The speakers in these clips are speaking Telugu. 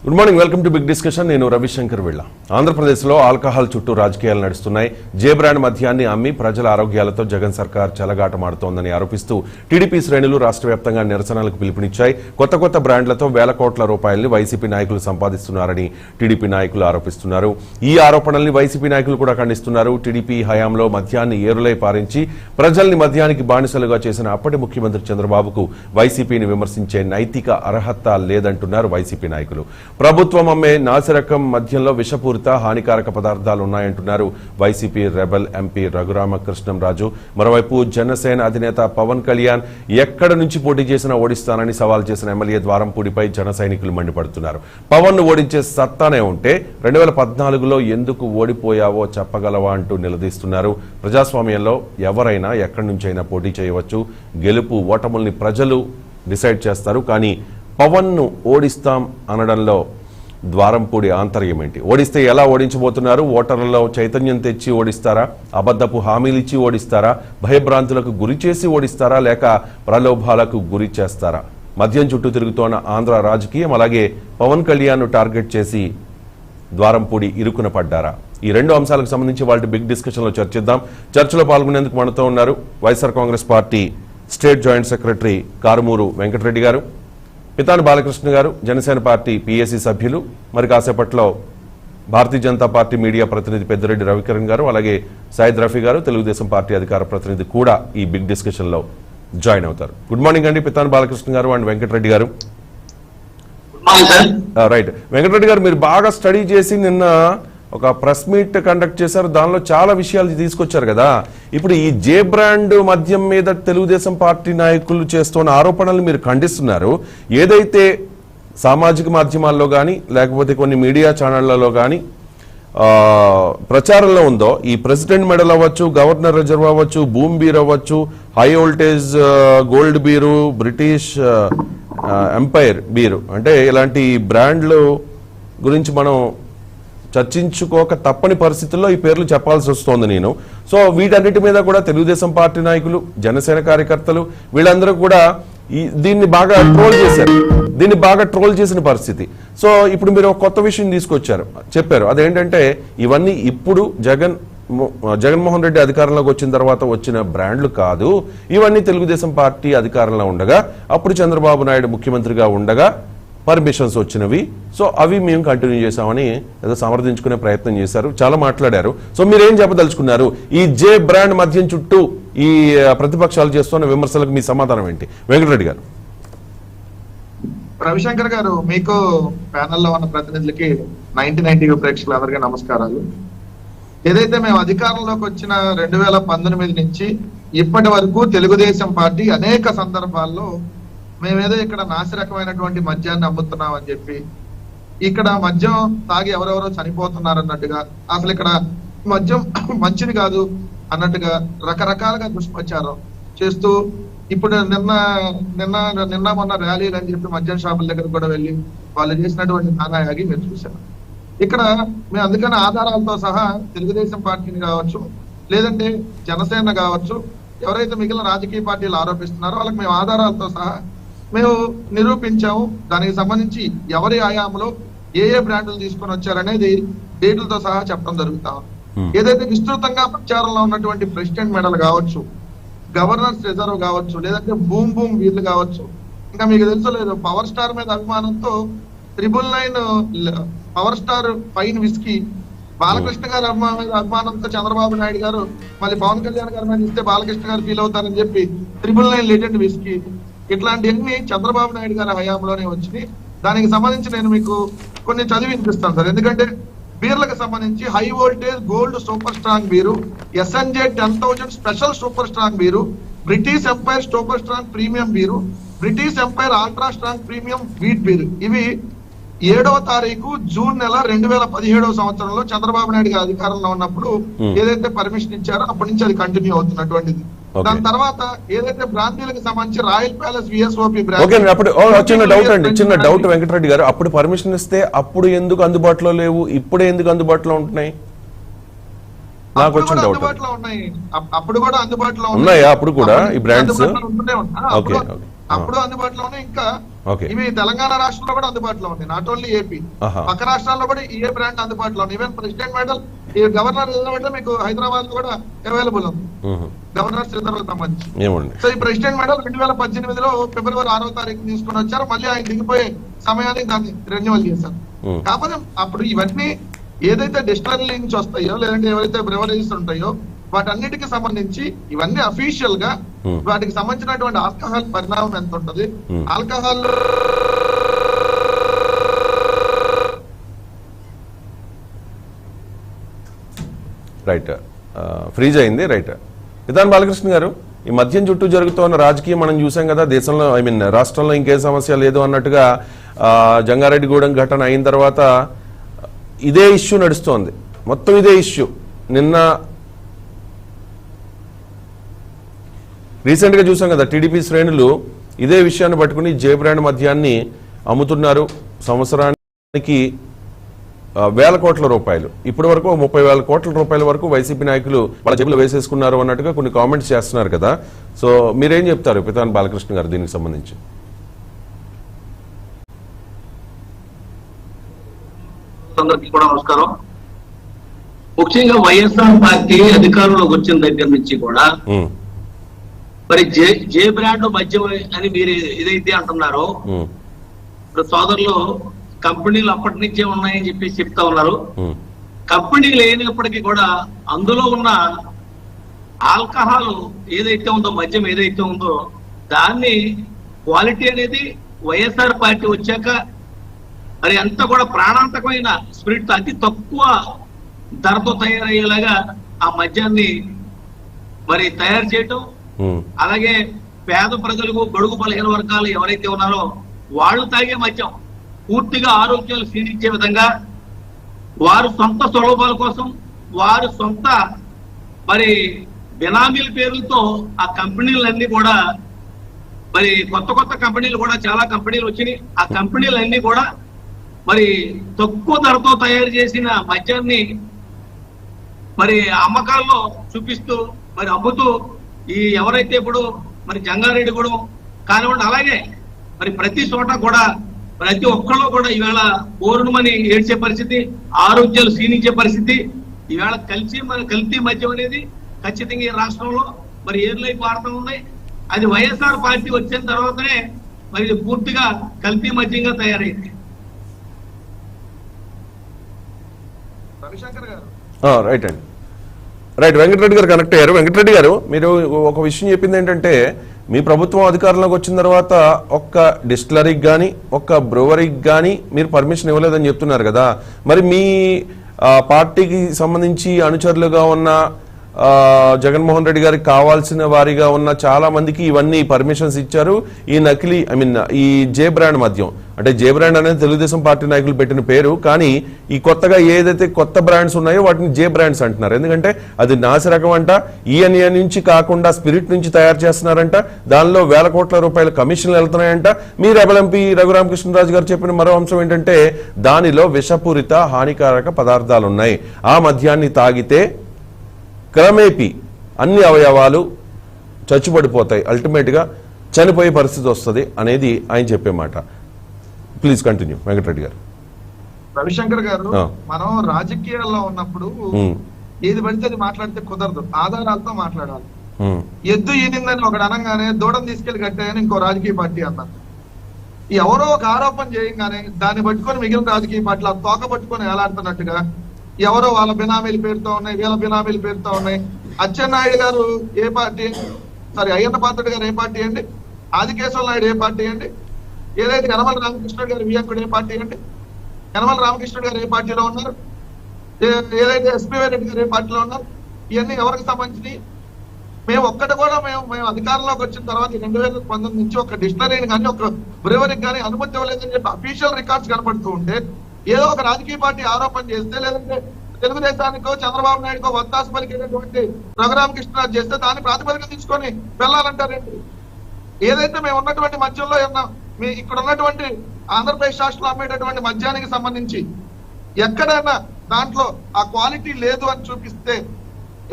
Good morning, welcome to big discussion. నేను రవిశంకర్ వెళ్ళ. ఆంధ్రప్రదేశ్లో ఆల్కహాల్ చుట్టూ రాజకీయాలు నడుస్తున్నాయి. జే బ్రాండ్ మద్యాన్ని అమ్మి ప్రజల ఆరోగ్యాలతో జగన్ సర్కార్ చెలగాటమాడుతోందని ఆరోపిస్తూ టీడీపీ శ్రేణులు రాష్ట్ర వ్యాప్తంగా నిరసనలకు పిలుపునిచ్చాయి. కొత్త బ్రాండ్లతో వేల కోట్ల రూపాయల్ని వైసీపీ నాయకులు సంపాదిస్తున్నారని టీడీపీ నాయకులు ఆరోపిస్తున్నారు. ఈ ఆరోపణల్ని వైసీపీ నాయకులు కూడా ఖండిస్తున్నారు. టీడీపీ హయాంలో మద్యాన్ని ఏరులై పారించి ప్రజల్ని మద్యానికి బానిసలుగా చేసిన అప్పటి ముఖ్యమంత్రి చంద్రబాబుకు వైసీపీని విమర్శించే నైతిక అర్హత లేదంటున్నారు వైసీపీ నాయకులు. ప్రభుత్వం అమ్మే నాసిరకం మద్యంలో విషపూరిత హానికారక పదార్థాలు ఉన్నాయంటున్నారు వైసీపీ రెబల్ ఎంపీ రఘురామకృష్ణంరాజు. మరోవైపు జనసేన అధినేత పవన్ కళ్యాణ్ ఎక్కడ నుంచి పోటీ చేసినా ఓడిస్తానని సవాల్ చేసిన ఎమ్మెల్యే ద్వారంపూడిపై జన సైనికులు మండిపడుతున్నారు. పవన్ ను ఓడించే సత్తానే ఉంటే 2014లో ఎందుకు ఓడిపోయావో చెప్పగలవా అంటూ నిలదీస్తున్నారు. ప్రజాస్వామ్యంలో ఎవరైనా ఎక్కడి నుంచైనా పోటీ చేయవచ్చు. గెలుపు ఓటముల్ని ప్రజలు డిసైడ్ చేస్తారు. కానీ పవన్ ను ఓడిస్తాం అనడంలో ద్వారంపూడి ఆంతర్యం ఏంటి? ఓడిస్తే ఎలా ఓడించబోతున్నారు? ఓటర్లలో చైతన్యం తెచ్చి ఓడిస్తారా? అబద్ధపు హామీలు ఇచ్చి ఓడిస్తారా? భయభ్రాంతులకు గురి చేసి ఓడిస్తారా? లేక ప్రలోభాలకు గురి చేస్తారా? మద్యం చుట్టూ తిరుగుతోన్న ఆంధ్ర రాజకీయం అలాగే పవన్ కళ్యాణ్ ను టార్గెట్ చేసి ద్వారంపూడి ఇరుకున పడ్డారా? ఈ రెండు అంశాలకు సంబంధించి వాళ్ళ బిగ్ డిస్కషన్ లో చర్చిద్దాం. చర్చలో పాల్గొనేందుకు మనతో ఉన్నారు YSR Congress Party state joint secretary Karumuru Venkatareddy గారు, పితాని బాలకృష్ణ గారు, జనసేన పార్టీ పిఎసి సభ్యులు, మరి కాసేపట్లో భారతీయ జనతా పార్టీ మీడియా ప్రతినిధి పెద్దిరెడ్డి రవికిరణ్ గారు, అలాగే సయ్యద్ రఫీ గారు, తెలుగుదేశం పార్టీ అధికార ప్రతినిధి కూడా ఈ బిగ్ డిస్కషన్ లో జాయిన్ అవుతారు. గుడ్ మార్నింగ్ అండి పితాని బాలకృష్ణ గారు అండ్ వెంకటరెడ్డి గారు. రైట్, వెంకటరెడ్డి గారు, మీరు బాగా స్టడీ చేసి నిన్న ఒక ప్రెస్ మీట్ కండక్ట్ చేశారు. దానిలో చాలా విషయాలు తీసుకొచ్చారు కదా. ఇప్పుడు ఈ జే బ్రాండ్ మద్యం మీద తెలుగుదేశం పార్టీ నాయకులు చేస్తున్న ఆరోపణలు మీరు ఖండిస్తున్నారు. ఏదైతే సామాజిక మాధ్యమాల్లో కానీ లేకపోతే కొన్ని మీడియా ఛానళ్లలో కానీ ప్రచారంలో ఉందో, ఈ ప్రెసిడెంట్ మెడల్ అవ్వచ్చు, గవర్నర్ రిజర్వ్ అవ్వచ్చు, భూమ్ బీర్ అవ్వచ్చు, high voltage gold beer, British empire beer, అంటే ఇలాంటి బ్రాండ్లు గురించి మనం చర్చించుకోక తప్పని పరిస్థితుల్లో ఈ పేర్లు చెప్పాల్సి వస్తోంది నేను. సో వీటన్నిటి మీద కూడా తెలుగుదేశం పార్టీ నాయకులు, జనసేన కార్యకర్తలు వీళ్ళందరూ కూడా దీన్ని బాగా ట్రోల్ చేసిన పరిస్థితి. సో ఇప్పుడు మీరు ఒక కొత్త విషయం తీసుకొచ్చారు, చెప్పారు. అదేంటంటే ఇవన్నీ ఇప్పుడు జగన్మోహన్ రెడ్డి అధికారంలోకి వచ్చిన తర్వాత వచ్చిన బ్రాండ్లు కాదు, ఇవన్నీ తెలుగుదేశం పార్టీ అధికారంలో ఉండగా, అప్పుడు చంద్రబాబు నాయుడు ముఖ్యమంత్రిగా ఉండగా పర్మిషన్స్ వచ్చినవి. సో అవి మేము కంటిన్యూ చేశామని ఏదో సమర్థించుకునే ప్రయత్నం చేశారు, చాలా మాట్లాడారు. సో మీరేం చెప్పదలుచుకున్నారు? ఈ జే బ్రాండ్ మద్యం చుట్టూ ఈ ప్రతిపక్షాలు చేస్తున్న విమర్శలకు మీ సమాధానం ఏంటి? వెంకటరెడ్డి గారు. రవిశంకర్ గారు, మీకు ప్యానెల్లో ఉన్న ప్రతినిధులకి 90 ప్రేక్షకులందరికీ నమస్కారాలు. ఏదైతే మేము అధికారంలోకి వచ్చిన 2019 నుంచి ఇప్పటి వరకు తెలుగుదేశం పార్టీ అనేక సందర్భాల్లో మేమేదో ఇక్కడ నాసిరకమైనటువంటి మద్యాన్ని అమ్ముతున్నాం అని చెప్పి, ఇక్కడ మద్యం తాగి ఎవరెవరో చనిపోతున్నారు అన్నట్టుగా, అసలు ఇక్కడ మద్యం మంచిది కాదు అన్నట్టుగా రకరకాలుగా దుష్ప్రచారం చేస్తూ, ఇప్పుడు నిన్న మొన్న ర్యాలీలు అని చెప్పి మద్యం షాపుల దగ్గర కూడా వెళ్ళి వాళ్ళు చేసినటువంటి నానాయాగి మీరు చూశారు. ఇక్కడ మేము అందుకని ఆధారాలతో సహా తెలుగుదేశం పార్టీని కావచ్చు, లేదంటే జనసేన కావచ్చు, ఎవరైతే మిగిలిన రాజకీయ పార్టీలు ఆరోపిస్తున్నారో వాళ్ళకి మేము ఆధారాలతో సహా మేము నిరూపించాము. దానికి సంబంధించి ఎవరి ఆయామలో ఏ బ్రాండ్లు తీసుకొని వచ్చారనేది డేట్లతో సహా చెప్పడం జరుగుతాం. ఏదైతే విస్తృతంగా ప్రచారంలో ఉన్నటువంటి ప్రెసిడెంట్ మెడల్ కావచ్చు, గవర్నర్స్ రిజర్వ్ కావచ్చు, లేదంటే భూమ్ వీర్లు కావచ్చు, ఇంకా మీకు తెలుసు లేదు పవర్ స్టార్ మీద అభిమానంతో 999 power star fine whisky, Balakrishna గారి మీద అభిమానంతో చంద్రబాబు నాయుడు గారు మళ్ళీ పవన్ కళ్యాణ్ గారి మీద ఇస్తే బాలకృష్ణ గారు ఫీల్ అవుతారని చెప్పి 999 లెజెండ్ విస్కీ, ఇట్లాంటివన్నీ చంద్రబాబు నాయుడు గారి హయాంలోనే వచ్చినాయి. దానికి సంబంధించి నేను మీకు కొన్ని చదివి వినిపిస్తాను సార్. ఎందుకంటే బీర్లకు సంబంధించి high voltage gold super strong beer, SNJ 10,000 special super strong beer, British empire super strong premium beer, British empire ultra strong premium wheat beer, ఇవి 7వ తారీఖు జూన్ నెల 2017వ సంవత్సరంలో చంద్రబాబు నాయుడు గారి అధికారంలో ఉన్నప్పుడు ఏదైతే పర్మిషన్ ఇచ్చారో అప్పటి నుంచి అది కంటిన్యూ అవుతున్నటువంటిది. దాని తర్వాత ఏదైతే బ్రాందీలకు సంబంధించి రాయల్ ప్యాలెస్ VSOP చిన్న డౌట్ వెంకటరెడ్డి గారు, అప్పుడు పర్మిషన్ ఇస్తే అప్పుడు ఎందుకు అందుబాటులో లేవు, ఇప్పుడే ఎందుకు అందుబాటులో ఉంటున్నాయి? నాకు వచ్చిన డౌట్. అప్పుడు కూడా అందుబాటులో ఉన్నాయా? అప్పుడు కూడా ఈ బ్రాండ్స్ అప్పుడు అందుబాటులో ఉన్నాయి. ఇంకా ఓకే. ఇవి తెలంగాణ రాష్ట్రంలో కూడా అందుబాటులో ఉంది, నాట్ ఓన్లీ ఏపీ, పక్క రాష్ట్రాల్లో కూడా ఈ బ్రాండ్ అందుబాటులో ఉంది. ఈవెన్ ప్రెసిడెంట్ మెడల్, ఈ గవర్నర్ మెడల్ మీకు హైదరాబాద్ లో కూడా అవైలబుల్ ఉంది, గవర్నర్ శ్రీధర్లకు సంబంధించి. సో ఈ ప్రెసిడెంట్ మెడల్ 2018లో ఫిబ్రవరి 6వ తారీఖు తీసుకుని వచ్చారు. మళ్ళీ ఆయన దిగిపోయే సమయానికి దాన్ని రెన్యువల్ చేశారు. కాకపోతే అప్పుడు ఇవన్నీ ఏదైతే డిస్టిలరీ నుంచి వస్తాయో లేదంటే ఎవరైతే బ్రెవరేజెస్ ఉంటాయో వాటన్నిటికి సంబంధించి ఇవన్నీ అఫీషియల్ గా వాటికి సంబంధించినటువంటి ఆల్కహాల్ పరిణామం ఎంత ఉంటది, ఆల్కహాల్ రైట్ ఫ్రీజ్ అయింది. రైట్. విధాన్ బాలకృష్ణ గారు, ఈ మద్యం చుట్టూ జరుగుతున్న రాజకీయం మనం చూసాం కదా, దేశంలో రాష్ట్రంలో ఇంకే సమస్య లేదు అన్నట్టుగా జంగారెడ్డిగూడెం ఘటన అయిన తర్వాత ఇదే ఇష్యూ నడుస్తోంది, మొత్తం ఇదే ఇష్యూ. నిన్న రీసెంట్ గా చూసాం కదా, టీడీపీ శ్రేణులు ఇదే విషయాన్ని పట్టుకుని జే బ్రాండ్ మద్యాన్ని అమ్ముతున్నారు. సంవత్సరానికి వేల కోట్ల రూపాయలు, ఇప్పటి వరకు 30,000 కోట్ల రూపాయల వరకు వైసీపీ నాయకులు వాళ్ళ జేబులో వేసేసుకున్నారు అన్నట్టుగా కొన్ని కామెంట్స్ చేస్తున్నారు కదా. సో మీరేం చెప్తారు పితాన్ బాలకృష్ణ గారు దీనికి సంబంధించి? అందరికీ కూడా నమస్కారం. ముఖ్యంగా వైఎస్ఆర్ పార్టీ అధికారంలోకి వచ్చిన దగ్గర నుంచి కూడా మరి జే బ్రాండ్ మద్యం అని మీరు ఏదైతే అంటున్నారో, ఇప్పుడు సోదరులు కంపెనీలు అప్పటి నుంచే ఉన్నాయని చెప్పి చెప్తా ఉన్నారు. కంపెనీ లేనప్పటికీ కూడా అందులో ఉన్న ఆల్కహాల్ ఏదైతే ఉందో, మద్యం ఏదైతే ఉందో దాన్ని క్వాలిటీ అనేది వైఎస్ఆర్ పార్టీ వచ్చాక మరి అంతా కూడా ప్రాణాంతకమైన స్పిరిట్ అతి తక్కువ ధరతో తయారయ్యేలాగా ఆ మద్యాన్ని మరి తయారు చేయటం, అలాగే పేద ప్రజలకు గడుగు బలహీన వర్గాలు ఎవరైతే ఉన్నారో వాళ్ళు తాగే మద్యం పూర్తిగా ఆరోగ్యాలు క్షీణించే విధంగా వారు సొంత స్వరూపాల కోసం వారు సొంత మరి బినామీల పేర్లతో ఆ కంపెనీలన్నీ కూడా మరి కొత్త కొత్త కంపెనీలు కూడా చాలా కంపెనీలు వచ్చినాయి. ఆ కంపెనీలన్నీ కూడా మరి తక్కువ ధరతో తయారు చేసిన మద్యాన్ని మరి అమ్మకాల్లో చూపిస్తూ మరి అమ్ముతూ ఈ ఎవరైతే ఇప్పుడు మరి జంగారెడ్డిగూడెం కానివ్వండి, అలాగే మరి ప్రతి చోట కూడా ప్రతి ఒక్కళ్ళు కూడా ఈవేళ ఓరుమని ఏడ్చే పరిస్థితి, ఆరోగ్యాలు క్షీణించే పరిస్థితి. ఈవేళ కల్తీ మద్యం అనేది ఖచ్చితంగా ఈ రాష్ట్రంలో మరి ఏర్లై పారుతూ ఉన్నాయి. అది వైఎస్ఆర్ పార్టీ వచ్చిన తర్వాతనే మరి పూర్తిగా కల్తీ మద్యంగా తయారైంది. రైట్ అండి, రైట్. వెంకటరెడ్డి గారు కనెక్ట్ అయ్యారు. వెంకటరెడ్డి గారు, మీరు ఒక విషయం చెప్పింది ఏంటంటే మీ ప్రభుత్వం అధికారంలోకి వచ్చిన తర్వాత ఒక్క డిస్టిలరీకి కానీ ఒక్క బ్రూవరీకి కానీ మీరు పర్మిషన్ ఇవ్వలేదని చెప్తున్నారు కదా. మరి మీ పార్టీకి సంబంధించి అనుచరులుగా ఉన్న జగన్మోహన్ రెడ్డి గారికి కావాల్సిన వారిగా ఉన్న చాలా మందికి ఇవన్నీ పర్మిషన్స్ ఇచ్చారు. ఈ నకిలీ ఈ జే బ్రాండ్ మద్యం, అంటే జే బ్రాండ్ అనేది తెలుగుదేశం పార్టీ నాయకులు పెట్టిన పేరు, కానీ ఈ కొత్తగా ఏదైతే కొత్త బ్రాండ్స్ ఉన్నాయో వాటిని జే బ్రాండ్స్ అంటున్నారు. ఎందుకంటే అది నాసి రకం అంట, ఈఎన్ఏ నుంచి కాకుండా స్పిరిట్ నుంచి తయారు చేస్తున్నారంట, దానిలో వేల కోట్ల రూపాయల కమిషన్లు వెళ్తున్నాయంట. మీ రెబల్ ఎంపీ రఘురామకృష్ణరాజు గారు చెప్పిన మరో అంశం ఏంటంటే దానిలో విషపూరిత హానికారక పదార్థాలు ఉన్నాయి. ఆ మద్యాన్ని తాగితే క్రమేపీ అన్ని అవయవాలు చచ్చుబడిపోతాయి, అల్టిమేట్ గా చనిపోయే పరిస్థితి వస్తుంది అనేది ఆయన చెప్పే మాట. ప్లీజ్ కంటిన్యూ వెంకటరెడ్డి గారు. రవిశంకర్ గారు, మనం రాజకీయాల్లో ఉన్నప్పుడు ఏది పడితే అది మాట్లాడితే కుదరదు, ఆధారాలతో మాట్లాడాలి. ఎద్దు ఈనిందని ఒకడు అనగానే దూడను తీసుకెళ్లి కట్టాయని ఇంకో రాజకీయ పార్టీ అన్నారు. ఎవరో ఒక ఆరోపణ చేయగానే దాన్ని పట్టుకొని మిగిలిన రాజకీయ పార్టీలు ఆ తోక పట్టుకొని ఎలాడుతున్నట్టుగా ఎవరో వాళ్ళ బినామీల పేరుతో ఉన్నాయి, వీళ్ళ బినామీల పేరుతో ఉన్నాయి. అచ్చెన్నాయుడు గారు ఏ పార్టీ, అయ్యన్న పాత్రుడు గారు ఏ పార్టీ అండి, ఆదికేశవ నాయుడు ఏ పార్టీ అండి, ఏదైతే యనమల రామకృష్ణుడు గారు వియంకుడు ఏ పార్టీ అండి, యనమల రామకృష్ణుడు గారు ఏ పార్టీలో ఉన్నారు, ఏదైతే ఎస్పీ రెడ్డి గారు ఏ పార్టీలో ఉన్నారు, ఇవన్నీ ఎవరికి సంబంధించినవి? మేము ఒక్కటి కూడా మేము అధికారంలోకి వచ్చిన తర్వాత 2019 నుంచి ఒక డిస్టిలరీని కానీ ఒక బ్రూవరీకి కానీ అనుమతి ఇవ్వలేదని చెప్పి అఫీషియల్ రికార్డ్స్ కనపడుతూ ఉంటే ఏదో ఒక రాజకీయ పార్టీ ఆరోపణ చేస్తే, లేదంటే తెలుగుదేశానికో చంద్రబాబు నాయుడుకో వత్తాసు పలికేటటువంటి రఘురామకృష్ణరాజు చేస్తే దాన్ని ప్రాతిపదిక తీసుకొని వెళ్ళాలంటారండి. ఏదైతే మేము ఉన్నటువంటి మద్యంలో మీ ఇక్కడ ఉన్నటువంటి ఆంధ్రప్రదేశ్ రాష్ట్రంలో అమ్మేటటువంటి మద్యానికి సంబంధించి ఎక్కడైనా దాంట్లో ఆ క్వాలిటీ లేదు అని చూపిస్తే,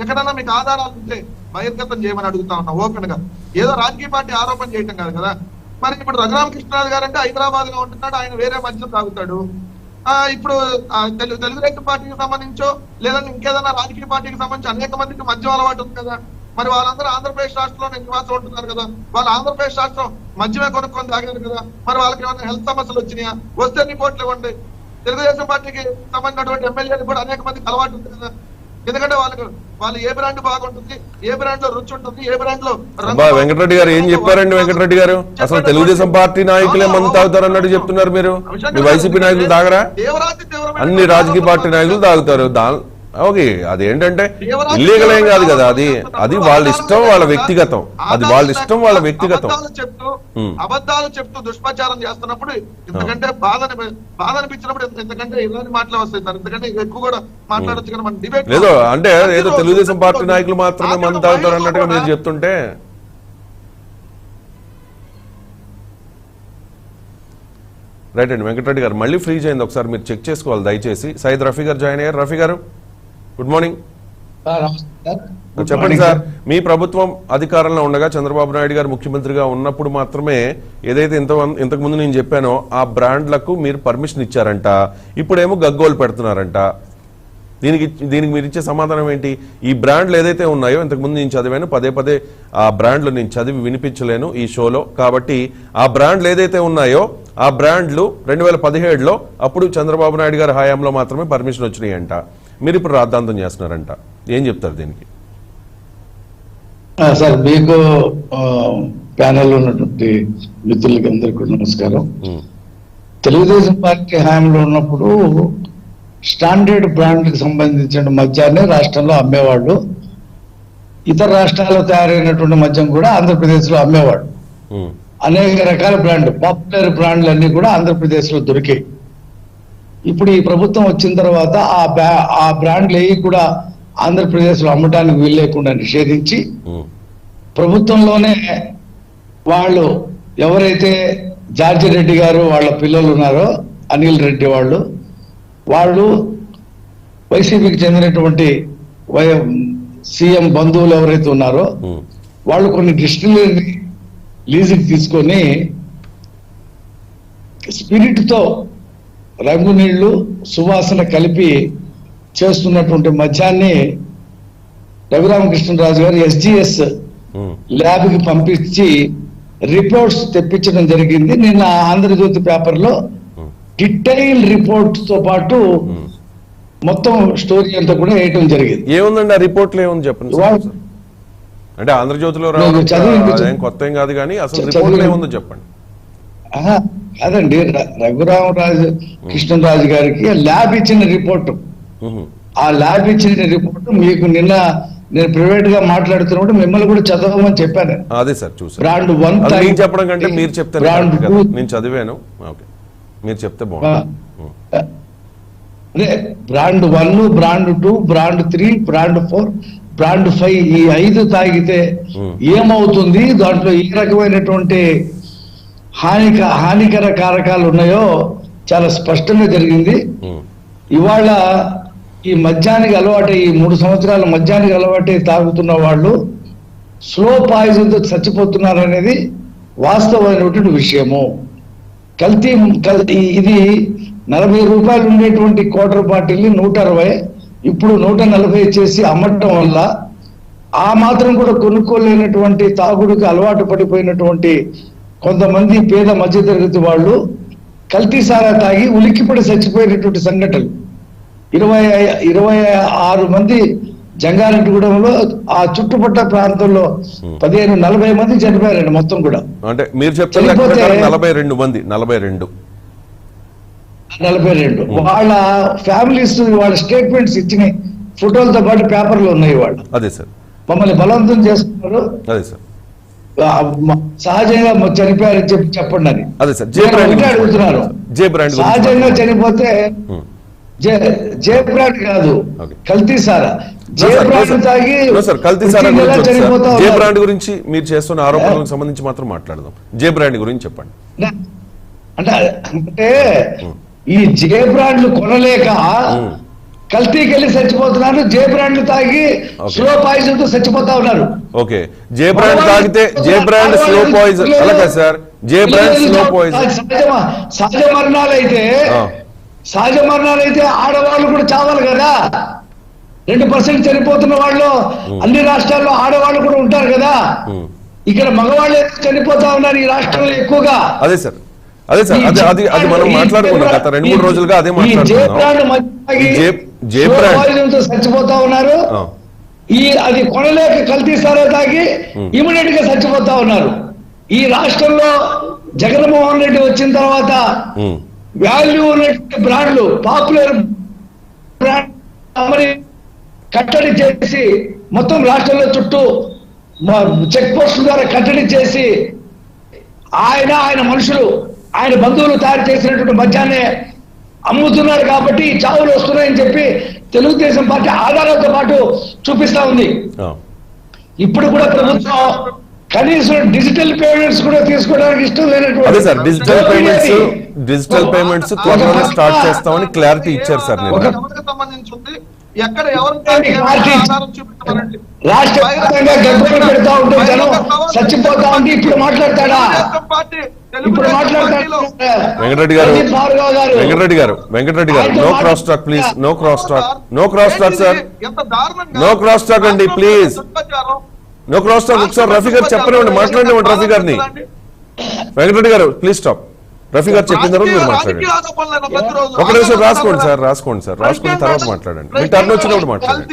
ఎక్కడైనా మీకు ఆధారాలు ఉంటే బహిర్గతం చేయమని అడుగుతా ఉన్నా ఓపెన్ గా. ఏదో రాజకీయ పార్టీ ఆరోపణ చేయటం కాదు కదా. మరి ఇప్పుడు రఘురామకృష్ణరాజు గారు అంటే హైదరాబాద్ లో ఉంటున్నాడు, ఆయన వేరే మద్యం తాగుతాడు. ఇప్పుడు తెలుగుదేశం పార్టీకి సంబంధించో లేదంటే ఇంకేదైనా రాజకీయ పార్టీకి సంబంధించి అనేక మందికి మద్యం అలవాటు ఉంది కదా. మరి వాళ్ళందరూ ఆంధ్రప్రదేశ్ రాష్ట్రంలో నివాసం ఉంటున్నారు కదా, వాళ్ళు ఆంధ్రప్రదేశ్ రాష్ట్రం మద్యమే కొనుక్కొని తాగారు కదా. మరి వాళ్ళకి ఏమైనా హెల్త్ సమస్యలు వచ్చినాయా? వస్తే రిపోర్ట్లు ఇవ్వండి. తెలుగుదేశం పార్టీకి సంబంధించినటువంటి ఎమ్మెల్యేలు కూడా అనేక మందికి అలవాటు ఉంది కదా. ఎందుకంటే వాళ్ళు ఏ బ్రాండ్ బాగుంటుంది, ఏ బ్రాండ్ లో రుచి ఉంటుంది, ఏ బ్రాండ్ లో వెంకటరెడ్డి గారు ఏం చెప్పారండి? వెంకటరెడ్డి గారు అసలు తెలుగుదేశం పార్టీ నాయకులే మందు తాగుతారు అన్నట్టు చెప్తున్నారు మీరు. మీ వైసీపీ నాయకులు తాగరా? అన్ని రాజకీయ పార్టీ నాయకులు తాగుతారు. ఓకే, అదేంటంటే ఇల్లీగల్ ఏం కాదు కదా, అది వాళ్ళ ఇష్టం, వాళ్ళ వ్యక్తిగతం. అది వాళ్ళ ఇష్టం, వాళ్ళ వ్యక్తిగతం. అబద్ధాలు చెప్తూ దుష్ప్రచారం చేస్తున్నప్పుడు ఎందుకంటే బాధ అనిపించినప్పుడు ఎందుకంటే ఇలాంటి మాటలు వస్తాయి సార్. ఎందుకంటే ఎక్కువ కూడా మాట్లాడొచ్చు కానీ మన డిబేట్ లేదో అంటే ఏదో తెలుగుదేశం పార్టీ నాయకులు మాత్రమే మందు తాగుతారు అన్నట్టుగా మీరు చెప్తుంటే. రైట్ అండి వెంకటరెడ్డి గారు, మళ్ళీ ఫ్రీజ్ అయింది, ఒకసారి మీరు చెక్ చేసుకోవాలి దయచేసి. సయ్యద్ రఫీ గారు జాయిన్ అయ్యారు. రఫీ గారు గుడ్ మార్నింగ్. చెప్పండి సార్, మీ ప్రభుత్వం అధికారంలో ఉండగా చంద్రబాబు నాయుడు గారు ముఖ్యమంత్రిగా ఉన్నప్పుడు మాత్రమే ఏదైతే ఇంతకు ముందు నేను చెప్పానో ఆ బ్రాండ్లకు మీరు పర్మిషన్ ఇచ్చారంట, ఇప్పుడేమో గగ్గోలు పెడుతున్నారంట. దీనికి మీరు ఇచ్చే సమాధానం ఏంటి? ఈ బ్రాండ్లు ఏదైతే ఉన్నాయో ఇంతకుముందు నేను చదివాను, పదే పదే ఆ బ్రాండ్లు నేను చదివి వినిపించలేను ఈ షోలో, కాబట్టి ఆ బ్రాండ్లు ఏదైతే ఉన్నాయో ఆ బ్రాండ్లు 2017లో అప్పుడు చంద్రబాబు నాయుడు గారి హయాంలో మాత్రమే పర్మిషన్ వచ్చినాయంట. మీరు ఇప్పుడు రాద్ధాంతం చేస్తున్నారంట. ఏం చెప్తారు దీనికి? సార్, మీకు ప్యానెల్ ఉన్నటువంటి మిత్రులకి అందరికీ కూడా నమస్కారం. తెలుగుదేశం పార్టీ హయాంలో ఉన్నప్పుడు స్టాండర్డ్ బ్రాండ్కి సంబంధించిన మద్యాన్ని రాష్ట్రంలో అమ్మేవాళ్ళు. ఇతర రాష్ట్రాల్లో తయారైనటువంటి మద్యం కూడా ఆంధ్రప్రదేశ్ లో అమ్మేవాడు. అనేక రకాల బ్రాండ్, పాపులర్ బ్రాండ్లు అన్ని కూడా ఆంధ్రప్రదేశ్ లో దొరికాయి. ఇప్పుడు ఈ ప్రభుత్వం వచ్చిన తర్వాత ఆ బ్రాండ్లు ఏవి కూడా ఆంధ్రప్రదేశ్ లో అమ్మటానికి వీలు లేకుండా నిషేధించి ప్రభుత్వంలోనే వాళ్ళు ఎవరైతే జార్జి రెడ్డి గారు వాళ్ళ పిల్లలు ఉన్నారో అనిల్ రెడ్డి వాళ్ళు వైసీపీకి చెందినటువంటి సీఎం బంధువులు ఎవరైతే ఉన్నారో వాళ్ళు కొన్ని డిస్టిలరీ లీజుకి తీసుకొని స్పిరిట్ తో రంగు నీళ్లు సువాసన కలిపి చేస్తున్నటువంటి మద్యాన్ని రఘురామకృష్ణరాజు గారు SGS ల్యాబ్ కి పంపించి రిపోర్ట్స్ తెప్పించడం జరిగింది. నిన్న ఆంధ్రజ్యోతి పేపర్ లో డీటెయిల్ రిపోర్ట్ తో పాటు మొత్తం స్టోరీ అంతా కూడా వేయటం జరిగింది. ఏముందండి ఆ రిపోర్ట్లో ఏముంది చెప్పండి. అంటే ఆంధ్రజ్యోతిలో రావడం కొత్త ఏం కాదు, కానీ అసలు రిపోర్ట్లో ఏముందో చెప్పండి. కాదండి, రఘురామరాజు కృష్ణరాజు గారికి ల్యాబ్ ఇచ్చిన రిపోర్టు, ఆ ల్యాబ్ ఇచ్చిన రిపోర్టు మీకు నిన్న నేను ప్రైవేట్ గా మాట్లాడుతున్నప్పుడు మిమ్మల్ని కూడా చదవమని చెప్పాను. అదే సార్ చూసాను. బ్రాండ్ 1 చెప్పడం కంటే మీరు చెప్తే నేను చదివాను. ఓకే, మీరు చెప్తే బాగుంది. అదే brand 1, brand 2, brand 3, brand 4, brand 5 ఈ 5 తాగితే ఏమవుతుంది, దాంట్లో ఏ రకమైనటువంటి హానికర కారకాలు ఉన్నాయో చాలా స్పష్టంగా జరిగింది. ఇవాళ ఈ మద్యానికి అలవాటై, ఈ 3 సంవత్సరాల మద్యానికి అలవాటై తాగుతున్న వాళ్ళు స్లో పాయిజన్ తో చచ్చిపోతున్నారు అనేది వాస్తవమైనటువంటి విషయము. కల్తీ ఇది 40 రూపాయలు ఉండేటువంటి క్వార్టర్ బాటిల్ని 160 ఇప్పుడు 140 చేసి అమ్మటం వల్ల ఆ మాత్రం కూడా కొనుక్కోలేనటువంటి తాగుడికి అలవాటు పడిపోయినటువంటి కొంతమంది పేద మధ్యతరగతి వాళ్ళు కల్తీ సారా తాగి ఉలిక్కిపడి చచ్చిపోయినటువంటి సంఘటనలు 26 మంది జంగారెడ్డిగూడెంలో ఆ చుట్టుపక్కల ప్రాంతంలో 15-40 మంది చనిపోయారండి మొత్తం కూడా. అంటే మీరు చెప్తే 42 వాళ్ళ ఫ్యామిలీస్ వాళ్ళ స్టేట్మెంట్స్ ఇచ్చిన ఫోటోలతో పాటు పేపర్లు ఉన్నాయి. వాళ్ళు అదే సార్ మమ్మల్ని బలవంతం చేస్తున్నారు, అదే సార్ సహజంగా చనిపోయారని చెప్పండి అని. అదే సార్ అడుగుతున్నారు. సహజంగా చనిపోతే జే బ్రాండ్ కాదు, కల్తీ సారా. జే బ్రాండ్ తాగి కల్తీ సారా జే బ్రాండ్ గురించి మీరు చేస్తున్న ఆరోపణలకు సంబంధించి మాత్రం మాట్లాడదాం. జే బ్రాండ్ గురించి చెప్పండి. అంటే ఈ జే బ్రాండ్లు కొనలేక కల్తీకి వెళ్ళి చచ్చిపోతున్నారు. జే బ్రాండ్లు తాగి స్లో పాయిజన్ తో చచ్చిపోతా ఉన్నారు. ఓకే, జే బ్రాండ్ తాగితే జే బ్రాండ్ స్లో పాయిజన్ అలాగే సార్. జే బ్రాండ్ స్లో పాయిజన్. సహజ మరణాలైతే ఆడవాళ్ళు కూడా చావాలి కదా. 2% చనిపోతున్న వాళ్ళు అన్ని రాష్ట్రాల్లో ఆడవాళ్ళు కూడా ఉంటారు కదా. ఇక్కడ మగవాళ్ళు చనిపోతా ఉన్నారు ఈ రాష్ట్రంలో ఎక్కువగా. అదే సార్ అది మనం మాట్లాడుకున్నాం గత 2-3 రోజులుగా అదే మాట్లాడుకున్నాం. చచ్చిపోతా ఉన్నారు. అది కొనలేక కల్తీసారో తాగి ఇమీడియట్ గా చచ్చిపోతా ఉన్నారు. ఈ రాష్ట్రంలో జగన్మోహన్ రెడ్డి వచ్చిన తర్వాత వాల్యూ ఉన్నటువంటి బ్రాండ్లు, పాపులర్ బ్రాండ్ కట్టడి చేసి మొత్తం రాష్ట్రంలో చుట్టూ చెక్ పోస్ట్ ద్వారా కట్టడి చేసి ఆయన మనుషులు, ఆయన బంధువులు తయారు చేసినటువంటి మద్యాన్ని అమ్ముతున్నారు కాబట్టి చావులు వస్తున్నాయని చెప్పి తెలుగుదేశం పార్టీ ఆధారాలతో పాటు చూపిస్తా ఉంది. ఇప్పుడు కూడా ప్రభుత్వం కనీసం డిజిటల్ పేమెంట్స్ కూడా తీసుకోవడానికి ఇష్టం లేనటువంటి. అదే సార్ డిజిటల్ పేమెంట్స్ త్వరలో స్టార్ట్ చేస్తామని క్లారిటీ ఇచ్చారు సార్. సంబంధించింది ఎక్కడ ఎవరు రాష్ట్ర వ్యాప్తంగా గగ్గోలు పెడతా ఉంటే జనం చచ్చిపోతా ఉంటే ఇప్పుడు మాట్లాడతాడా? వెంకటరెడ్డి గారు no cross talk please. No cross talk sir. No cross talk అండి ప్లీజ్. No cross talk. ఒకసారి రఫీ గారు చెప్పనివ్వండి, మాట్లాడినవ్వండి రఫీ గారిని. వెంకటరెడ్డి గారు ప్లీజ్ స్టాప్. రఫీ గారు చెప్పిన తర్వాత మీరు మాట్లాడండి. ఒక నిమిషం రాసుకోండి సార్, రాసుకుని తర్వాత మాట్లాడండి. మీ టర్న్ వచ్చినప్పుడు మాట్లాడండి.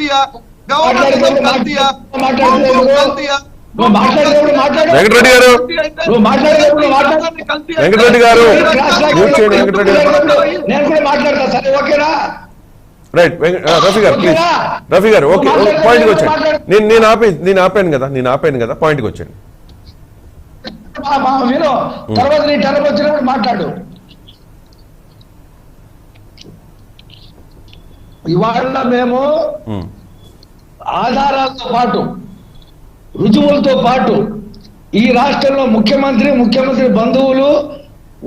వెంకటరెడ్డి గారు రైట్. రఫీ గారు ప్లీజ్. రఫీ గారు ఓకే, పాయింట్కి వచ్చాను. నేను ఆపాను కదా, పాయింట్కి వచ్చాను. తర్వాత నీ టర్మ్ వచ్చినప్పుడు మాట్లాడు. ఇవాళ మేము ఆధారాలతో పాటు, రుజువులతో పాటు ఈ రాష్ట్రంలో ముఖ్యమంత్రి బంధువులు,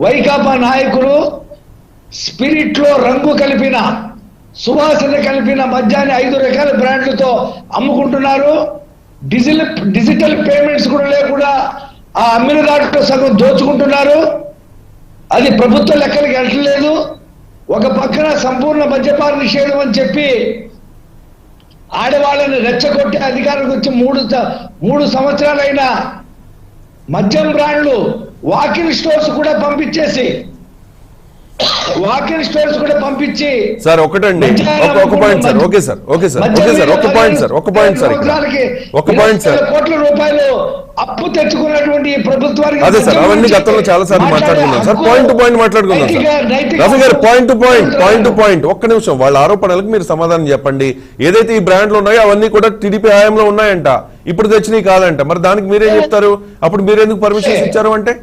వైకాపా నాయకులు స్పిరిట్ లో రంగు కలిపిన, సువాసన కలిపిన మద్యాన్ని 5 రకాల బ్రాండ్లతో అమ్ముకుంటున్నారు. డిజిటల్ పేమెంట్స్ కూడా లేకుండా ఆ అమ్మిన దాంట్లో సగం దోచుకుంటున్నారు. అది ప్రభుత్వ లెక్కలకి వెళ్ళలేదు. ఒక పక్కన సంపూర్ణ మద్యపాన నిషేధం అని చెప్పి ఆడవాళ్ళని రెచ్చగొట్టి అధికారానికి వచ్చి 3 సంవత్సరాలైనా మద్యం బ్రాండ్లు వాకింగ్ స్టోర్స్ కూడా పంపించి సార్ ఒకటండి, ఒక పాయింట్ సార్. ఓకే సార్ ఒక పాయింట్ సార్. కోట్ల రూపాయలు అప్పు తెచ్చుకున్నటువంటి ప్రభుత్వానికి అదే సార్, అవన్నీ గతంలో చాలా సార్లు మాట్లాడుకున్నాం సార్. పాయింట్ టు పాయింట్ మాట్లాడుకున్నాం సార్. రఫీ గారు పాయింట్ టు పాయింట్ ఒక్క నిమిషం. వాళ్ళ ఆరోపణలకు మీరు సమాధానం చెప్పండి. ఏదైతే ఈ బ్రాండ్లు ఉన్నాయో అవన్నీ కూడా టీడీపీ హయాంలో ఉన్నాయంట, ఇప్పుడు తెచ్చినవి కాదంట. మరి దానికి మీరేం చెప్తారు? అప్పుడు మీరెందుకు పర్మిషన్స్ ఇచ్చారు అంటే?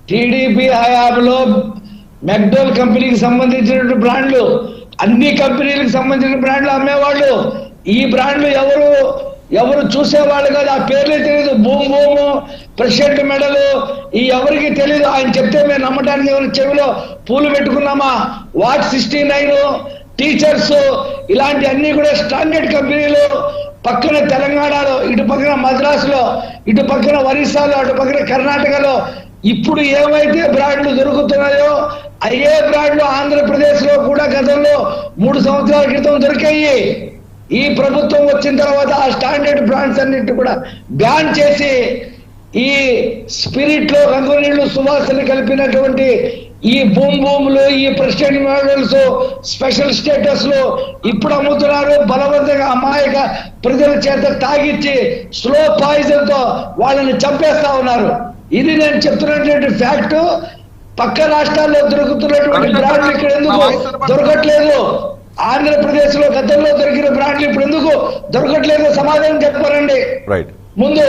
టీడీపీ హయాంలో మెక్డోల్ కంపెనీకి సంబంధించిన బ్రాండ్లు, అన్ని కంపెనీలకు సంబంధించిన బ్రాండ్లు అమ్మేవాళ్ళు. ఈ బ్రాండ్లు ఎవరు చూసేవాళ్ళు కాదు. ఆ పేర్లే తెలియదు. భూము, ప్రెసిడెంట్ మెడలు, ఈ ఎవరికి తెలియదు. ఆయన చెప్తే మేము నమ్మటానికి చెవిలో పూలు పెట్టుకున్నామా? వాట్ 69 టీచర్స్, ఇలాంటి అన్ని కూడా స్టాండర్డ్ కంపెనీలు. పక్కన తెలంగాణలో, ఇటు పక్కన మద్రాసులో, ఇటు పక్కన ఒరిస్సాలో, అటు పక్కన కర్ణాటకలో ఇప్పుడు ఏవైతే బ్రాండ్లు దొరుకుతున్నాయో అయ్యే బ్రాండ్లు ఆంధ్రప్రదేశ్ లో కూడా గతంలో 3 సంవత్సరాల క్రితం దొరికాయి. ఈ ప్రభుత్వం వచ్చిన తర్వాత ఆ స్టాండర్డ్ బ్రాండ్స్ అన్నిటి కూడా బ్యాన్ చేసి ఈ స్పిరిట్ లో రంగు నీళ్లు సువాసన కలిపినటువంటి ఈ భూములు, ఈ ప్రెసిడెంట్ మోడల్స్, స్పెషల్ స్టేటస్ లో ఇప్పుడు అమ్ముతున్నారు. బలవంతంగా అమాయక ప్రజల చేత తాగిచ్చి స్లో పాయిజన్ తో వాళ్ళని చంపేస్తా ఉన్నారు. ఇది నేను చెప్తున్నటువంటి ఫ్యాక్ట్. పక్క రాష్ట్రాల్లో దొరుకుతున్నటువంటి బ్రాండ్లు ఇక్కడ ఎందుకు దొరకట్లేదు? ఆంధ్రప్రదేశ్ లో గతంలో దొరికిన బ్రాండ్లు ఇప్పుడు ఎందుకు దొరకట్లేదు? సమాధానం చెప్పారండి ముందు.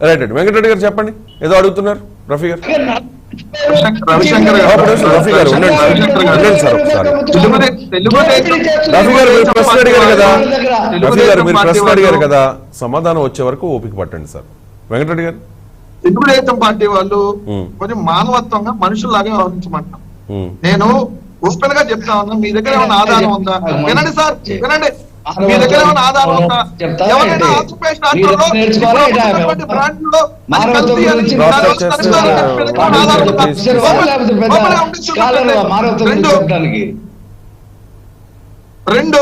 రైట్. వెంకటరెడ్డి గారు చెప్పండి, ఏదో అడుగుతున్నారు. రఫీ గారు మీరు ప్రశ్న అడిగారు కదా, సమాధానం వచ్చే వరకు ఓపిక పట్టండి సార్. వెంకటరెడ్డి గారు, తెలుగుదేశం పార్టీ వాళ్ళు కొంచెం మానవత్వంగా మనుషుల్లాగా వ్యవహరించమంటాం. నేను ఓపెన్ గా చెప్తా ఉన్నా, మీ దగ్గర ఏమైనా ఆధారం ఉందా? వినండి సార్, వినండి. మీ దగ్గర ఏమైనా ఆధారం ఉందా? చెప్తారా ఎవరైనా ఏంటి? ఆంధ్రప్రదేశ్ మీరు రాష్ట్రంలో నేర్చుకోవాలా ఇప్పుడు ఏంటి? ఉన్నటువంటి బ్రాండ్లో అది మానవత్వం కల్తీ అని గురించి దానివల్ల డాక్టర్ చనిపోయారని చేస్తున్న చెప్పి ఏమైనా ఆధారం ఉందా? లేకపోతే పెద్ద ఓపెన్ ఉండి స్కాలర్ చూడండి. మానవత్వం గురించి రెండు చెప్పడానికి రెండు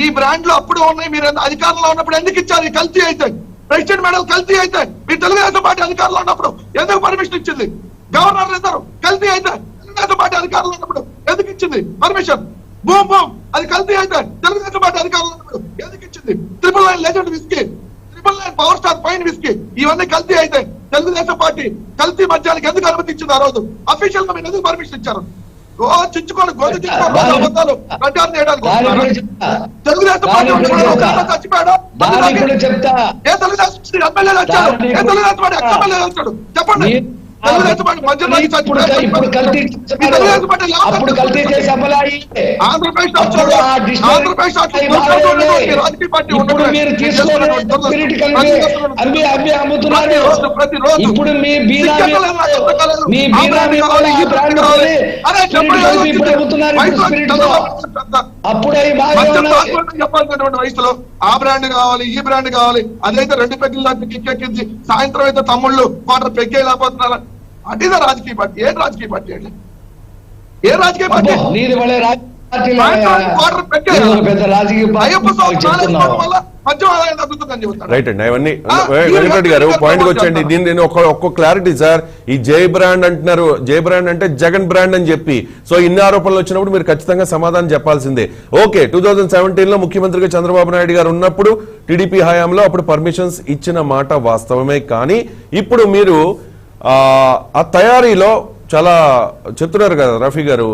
ఈ బ్రాండ్లు అప్పుడు ఉన్నాయి. మీరు అధికారంలో ఉన్నప్పుడు ఎందుకు ఇచ్చారు? ఈ కల్తీ అయితే ప్రెసిడెంట్ మెడల్ కల్తీ అయితే మీరు తెలుగుదేశం పార్టీ అధికారంలో ఉన్నప్పుడు ఎందుకు పర్మిషన్ ఇచ్చింది? గవర్నర్ ఇద్దరు కల్తీ అయితే తెలుగుదేశం పార్టీ అధికారంలో ఉన్నప్పుడు ఎందుకు ఇచ్చింది పర్మిషన్? బూమ్ బూమ్ అది కల్తీ అయితే తెలుగుదేశం పార్టీ అధికారంలో ఉన్నప్పుడు ఎందుకు ఇచ్చింది? 999 legend whisky, 999 power star pine whisky ఇవన్నీ కల్తీ అయితే తెలుగుదేశం పార్టీ కల్తీ మద్యానికి ఎందుకు అనుమతి ఇచ్చింది? ఆ రోజు అఫీషియల్ గా మీరు ఎందుకు పర్మిషన్ ఇచ్చారు? చించుకోండి గోధు చించుకోండి అబద్ధాలు ప్రచారం చేయడానికి తెలుగుదేశం పార్టీ చచ్చిపోయాడు. చెప్తా ఏ తెలుగుదేశం ఎమ్మెల్యేలు వచ్చాడు? ఏ తెలుగుదేశం పార్టీ ఎమ్మెల్యేలు వచ్చాడు? చెప్పండి. తెలుగుదేశం పార్టీ మధ్యలో ఇప్పుడు కల్తీ అప్పుడు కల్తీ చేసి అమలాయి ఆంధ్రప్రదేశ్ ఆంధ్రప్రదేశ్ రాజకీయ పార్టీ ఇప్పుడు మీరు తీసుకొని స్పిరిట్ కలిపి అమ్మి అమ్మి అమ్ముతున్నారు. ప్రతిరోజు ఇప్పుడు మీ బీనామీ మీ బీనామీ ఇప్పుడు అమ్ముతున్నారు స్పిరిట్ తో. అప్పుడు అవి బాగా చెప్పాల్సినటువంటి వయసులో ఆ బ్రాండ్ కావాలి, ఈ బ్రాండ్ కావాలి. అదైతే 2 పెగ్గులు కిక్కెక్కించి సాయంత్రం అయితే తమ్ముళ్ళు క్వార్టర్ పెగ్గేయలేకపోతున్నారు. అదేదా రాజకీయ పార్టీ? ఏ రాజకీయ పార్టీ అండి? ఏ రాజకీయ పార్టీ? నీది వాళ్ళ పెద్ద రాజకీయ రైట్ అండి. అవన్నీ వెంకటరెడ్డి గారు పాయింట్ వచ్చండి. దీన్ని ఒక్క క్లారిటీ సార్. ఈ జై బ్రాండ్ అంటున్నారు, జై బ్రాండ్ అంటే జగన్ బ్రాండ్ అని చెప్పి, సో ఇన్ని ఆరోపణలు వచ్చినప్పుడు మీరు ఖచ్చితంగా సమాధానం చెప్పాల్సిందే. ఓకే, 2017లో ముఖ్యమంత్రిగా చంద్రబాబు నాయుడు గారు ఉన్నప్పుడు టీడీపీ హయాంలో అప్పుడు పర్మిషన్స్ ఇచ్చిన మాట వాస్తవమే. కానీ ఇప్పుడు మీరు ఆ తయారీలో చాలా చెప్తున్నారు కదా రఫీ గారు,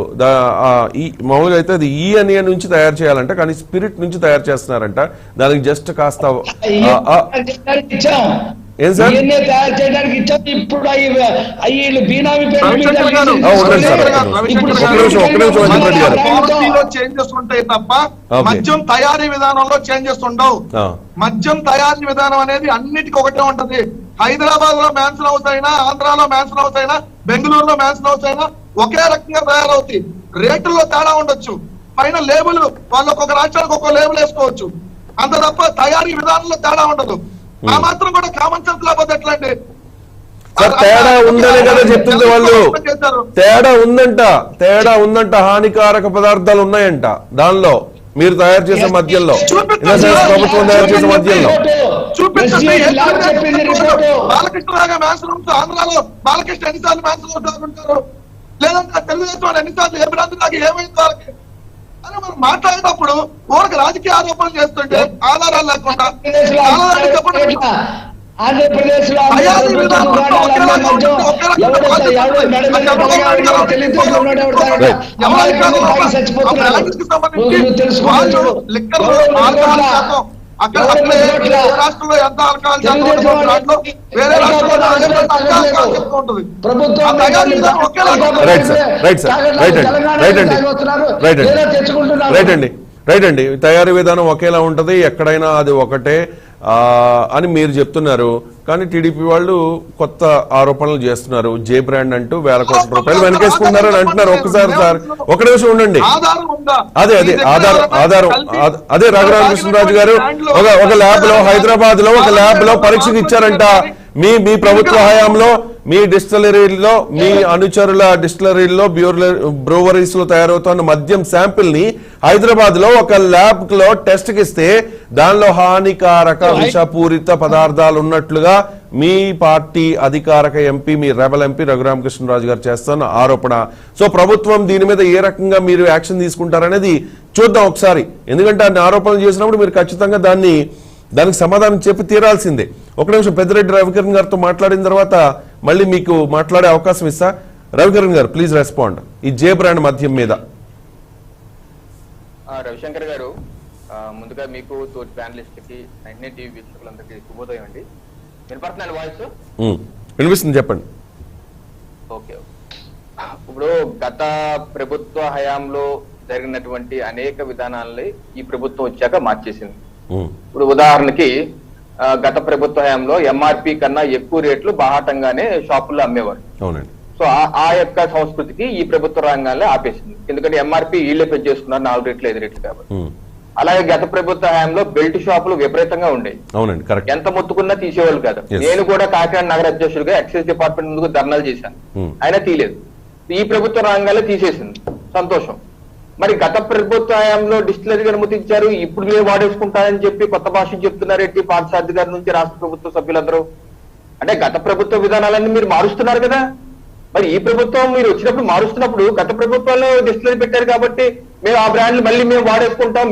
ఈ మామూలుగా అయితే అది ఈ అని నుంచి తయారు చేయాలంట, కానీ స్పిరిట్ నుంచి తయారు చేస్తున్నారంట. దానికి జస్ట్ కాస్త ఏం సార్ తయారు చేయడానికి ఇచ్చాం. ఇప్పుడు చేంజెస్ ఉంటాయి తప్ప మద్యం తయారీ విధానంలో చేంజెస్ ఉండవు. మద్యం తయారీ విధానం అనేది అన్నిటికీ ఒకటే ఉంటది. హైదరాబాద్ లో మ్యాన్సన్ హౌస్ అయినా, ఆంధ్రాలో మ్యాన్సన్ హౌస్ అయినా, బెంగళూరులో మ్యాన్సన్ హౌస్ అయినా ఒకే రకంగా తయారవుతాయి. రేట్లలో తేడా ఉండొచ్చు, పైన లేబుల్ వాళ్ళు ఒక్కొక్క రాష్ట్రానికి ఒక్కొక్క లేబుల్ వేసుకోవచ్చు. అంత తప్ప తయారీ విధానంలో తేడా ఉండదు. ఆ మాత్రం కూడా కామన్ సెన్స్ లేకపోతే ఎట్లా అండి? తేడా ఉందనే కదా చెప్తుంది వాళ్ళు. తేడా ఉందంట హానికారక పదార్థాలు ఉన్నాయంట దానిలో, మీరు తయారు చేసే మద్యంలో, ప్రభుత్వం తయారు చేసే మద్యంలో. చూపించండి. బాలకృష్ణ మ్యాన్సన్ ఆంధ్రాలో బాలకృష్ణ ఎన్నిసార్లు మ్యాన్సన్ ఉంటారు? లేదంటే తెలుగుదేశం ఎన్నిసార్లు ఏ బ్రాంచ్ దాకా ఏమైంది వాళ్ళకి అని మనం మాట్లాడేటప్పుడు ఊరికి రాజకీయ ఆరోపణలు చేస్తుంటే ఆధారాలు లేకుండా ఆంధ్రప్రదేశ్ లో రాష్ట్రంలో ఎంత ఆల్కహాల్ వేరే రైట్ అండి. తయారీ విధానం ఒకేలా ఉంటది ఎక్కడైనా, అది ఒకటే అని మీరు చెప్తున్నారు. కానీ టీడీపీ వాళ్ళు కొత్త ఆరోపణలు చేస్తున్నారు. జే బ్రాండ్ అంటూ వేల కోట్ల రూపాయలు వెనకేసుకుంటున్నారు అని అంటున్నారు. ఒక్కసారి సార్ ఒక నిమిషం ఉండండి. అదే రఘురామకృష్ణరాజు గారు ఒక ల్యాబ్ లో, హైదరాబాద్ లో ఒక ల్యాబ్ లో పరీక్షకు ఇచ్చారంట. మీ ప్రభుత్వ హయాంలో మీ డిస్టిలరీలో, మీ అనుచరుల డిస్టిలరీలో, బ్రూవరీస్ లో తయారవుతున్న మద్యం శాంపిల్ ని హైదరాబాద్ లో ఒక ల్యాబ్ లో టెస్ట్ కి ఇస్తే దానిలో హానికారక విషపూరిత పదార్థాలు ఉన్నట్లుగా మీ పార్టీ అధికారక ఎంపీ, మీ రెబల్ ఎంపీ రఘురామకృష్ణరాజు గారు చేస్తున్న ఆరోపణ. సో ప్రభుత్వం దీని మీద ఏ రకంగా మీరు యాక్షన్ తీసుకుంటారనేది చూద్దాం ఒకసారి. ఎందుకంటే అన్ని ఆరోపణలు చేసినప్పుడు మీరు ఖచ్చితంగా దానికి సమాధానం చెప్పి తీరాల్సిందే. ఒక నిమిషం పెద్దిరెడ్డి రవికిరణ్ గారితో మాట్లాడిన తర్వాత మళ్ళీ మీకు మాట్లాడే అవకాశం ఇస్తా. రవికిరణ్ గారు ప్లీజ్ రెస్పాండ్ ఈ జే బ్రాండ్ మద్యం మీద. రవిశంకర్ గారు, ముందుగా మీకు తోటి ప్యానలిస్ట్ కి అన్ని టీవీ వీక్షకులందరికీ శుభోదయం అండి. వినపడుతున్నాను వాయిస్? వినిపిస్తుంది, చెప్పండి. ఓకే, ఇప్పుడు గత ప్రభుత్వ హయాంలో జరిగినటువంటి అనేక విధానాలని ఈ ప్రభుత్వం వచ్చాక మార్చేసింది. ఇప్పుడు ఉదాహరణకి గత ప్రభుత్వ హయాంలో ఎంఆర్పి కన్నా ఎక్కువ రేట్లు బాహాటంగానే షాపుల్లో అమ్మేవారు. అవునండి. సో ఆ యొక్క సంస్కృతికి ఈ ప్రభుత్వ రంగాల్లో ఆపేసింది. ఎందుకంటే ఎంఆర్పి వీళ్ళే పెంచేసుకున్నారు 4 రెట్లు 5 రెట్లు కాబట్టి. అలాగే గత ప్రభుత్వ హయాంలో బెల్ట్ షాపులు విపరీతంగా ఉండేవి. అవునండి, కరెక్ట్. ఎంత మొత్తుకున్నా తీసేవాళ్ళు కాదు. నేను కూడా కాకినాడ నగర అధ్యక్షుడిగా ఎక్సైజ్ డిపార్ట్మెంట్ ముందుకు ధర్నాలు చేశాను, అయినా తీయలేదు. ఈ ప్రభుత్వ రంగాల్లో తీసేసింది, సంతోషం. మరి గత ప్రభుత్వ హయాంలో డిస్టిలరీ అనుమతించారు, ఇప్పుడు మీరు వాడేసుకుంటారని చెప్పి కొత్త భాష చెప్తున్నారేంటి పార్థసారథి గారి నుంచి రాష్ట్ర ప్రభుత్వ సభ్యులందరూ? అంటే గత ప్రభుత్వ విధానాలన్నీ మీరు మారుస్తున్నారు కదా. మరి ఈ ప్రభుత్వం మీరు వచ్చినప్పుడు మారుస్తున్నప్పుడు గత ప్రభుత్వాల్లో డిస్టిలరీ పెట్టారు కాబట్టి మేము ఆ బ్రాండ్లు మళ్ళీ మేము వాడేసుకుంటాం,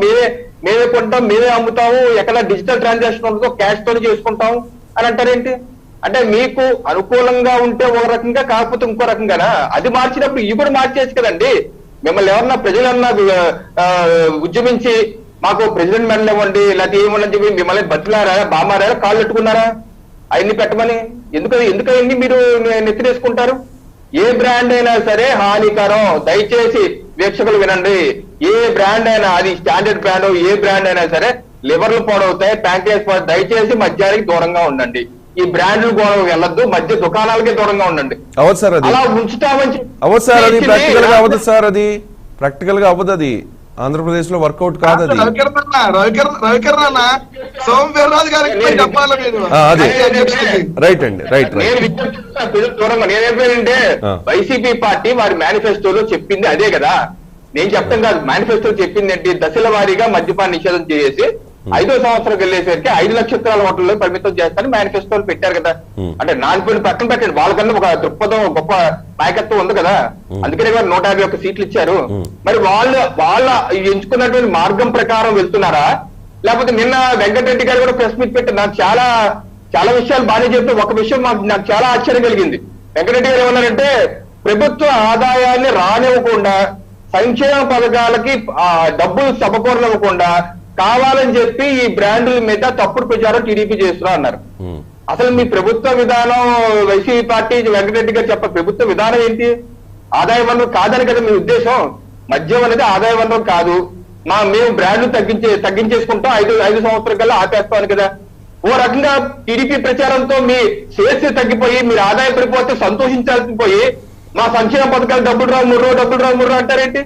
మేమే కొంటాం, మేమే అమ్ముతాము, ఎక్కడ డిజిటల్ ట్రాన్సాక్షన్ ఉంటుందో క్యాష్ తోనే చేసుకుంటాం అని అంటారేంటి? అంటే మీకు అనుకూలంగా ఉంటే ఒక రకంగా, కాకపోతే ఇంకో రకంగానా? అది మార్చినప్పుడు ఇవి కూడా మార్చేసి కదండి. మిమ్మల్ని ఎవరన్నా ప్రజలన్నా ఉద్యమించి మాకు ప్రెసిడెంట్ మెడల్ ఇవ్వండి లేకపోతే ఏమని చెప్పి మిమ్మల్ని బతిలారా, బామారా, కాళ్ళు పెట్టుకున్నారా అవన్నీ పెట్టమని? ఎందుకని మీరు నెత్తినేసుకుంటారు? ఏ బ్రాండ్ అయినా సరే హానికరం. దయచేసి వీక్షకులు వినండి, ఏ బ్రాండ్ అయినా, అది స్టాండర్డ్ బ్రాండ్, ఏ బ్రాండ్ అయినా సరే లివర్లు పాడవుతాయి, ప్యాంకేజ్ పాడవుతాయి. దయచేసి మద్యానికి దూరంగా ఉండండి, ఈ బ్రాండ్లు కూడా వెళ్ళొద్దు, మధ్య దుకాణాలకే దూరంగా ఉండండి. అవ్వదు సార్, అది అలా ఉంచుతామని అవ్వదు సార్, అది ప్రాక్టికల్ గా అవ్వదు సార్, అది ప్రాక్టికల్ గా అవ్వదు, అది ఆంధ్రప్రదేశ్ లో వర్కౌట్ కాదు అది. రవికరణ సోమవీర్రాజు గారికి చెప్పాలి మీరు. రైట్ అండి, రైట్. దూరంగా నేనేంటే వైసీపీ పార్టీ వారి మేనిఫెస్టోలో చెప్పింది అదే కదా. నేను చెప్తాను కాదు, మేనిఫెస్టో చెప్పింది ఏంటి? దశల వారీగా మద్యపాన నిషేధం చేసి 5వ సంవత్సరం వెళ్ళేసరికి 5 లక్షల హోటల్లో పరిమితం చేస్తారని మేనిఫెస్టోలు పెట్టారు కదా. అంటే నాలుగు పక్కన పెట్టండి, వాళ్ళకన్నా ఒక దృక్పథం, గొప్ప నాయకత్వం ఉంది కదా. అందుకనే 151 సీట్లు ఇచ్చారు. మరి వాళ్ళ ఎంచుకున్నటువంటి మార్గం ప్రకారం వెళ్తున్నారా? లేకపోతే నిన్న వెంకటరెడ్డి గారు కూడా ప్రెస్ మీట్ పెట్టి నాకు చాలా విషయాలు బాగానే చెప్తే ఒక విషయం నాకు చాలా ఆశ్చర్యం కలిగింది. వెంకటరెడ్డి గారు ఏమన్నారంటే, ప్రభుత్వ ఆదాయాన్ని రానివ్వకుండా, సంక్షేమ పథకాలకి డబ్బులు సమకూరనివ్వకుండా కావాలని చెప్పి ఈ బ్రాండ్ల మీద తప్పుడు ప్రచారం టీడీపీ చేస్తున్నా అన్నారు. అసలు మీ ప్రభుత్వ విధానం, వైసీపీ పార్టీ వెంకటరెడ్డి గారు చెప్ప ప్రభుత్వ విధానం ఏంటి? ఆదాయ వనరు కాదని కదా మీ ఉద్దేశం? మద్యం అనేది ఆదాయ వనరు కాదు, మేము బ్రాండ్లు తగ్గించేసుకుంటాం, 5 సంవత్సరాల కల్లా ఆపేస్తామని కదా. ఓ రకంగా టీడీపీ ప్రచారంతో మీ సేల్స్ తగ్గిపోయి మీరు ఆదాయ పడిపోతే సంతోషించాల్సి పోయి మా సంక్షేమ పథకాలు డబ్బులు రావు అంటారేంటి?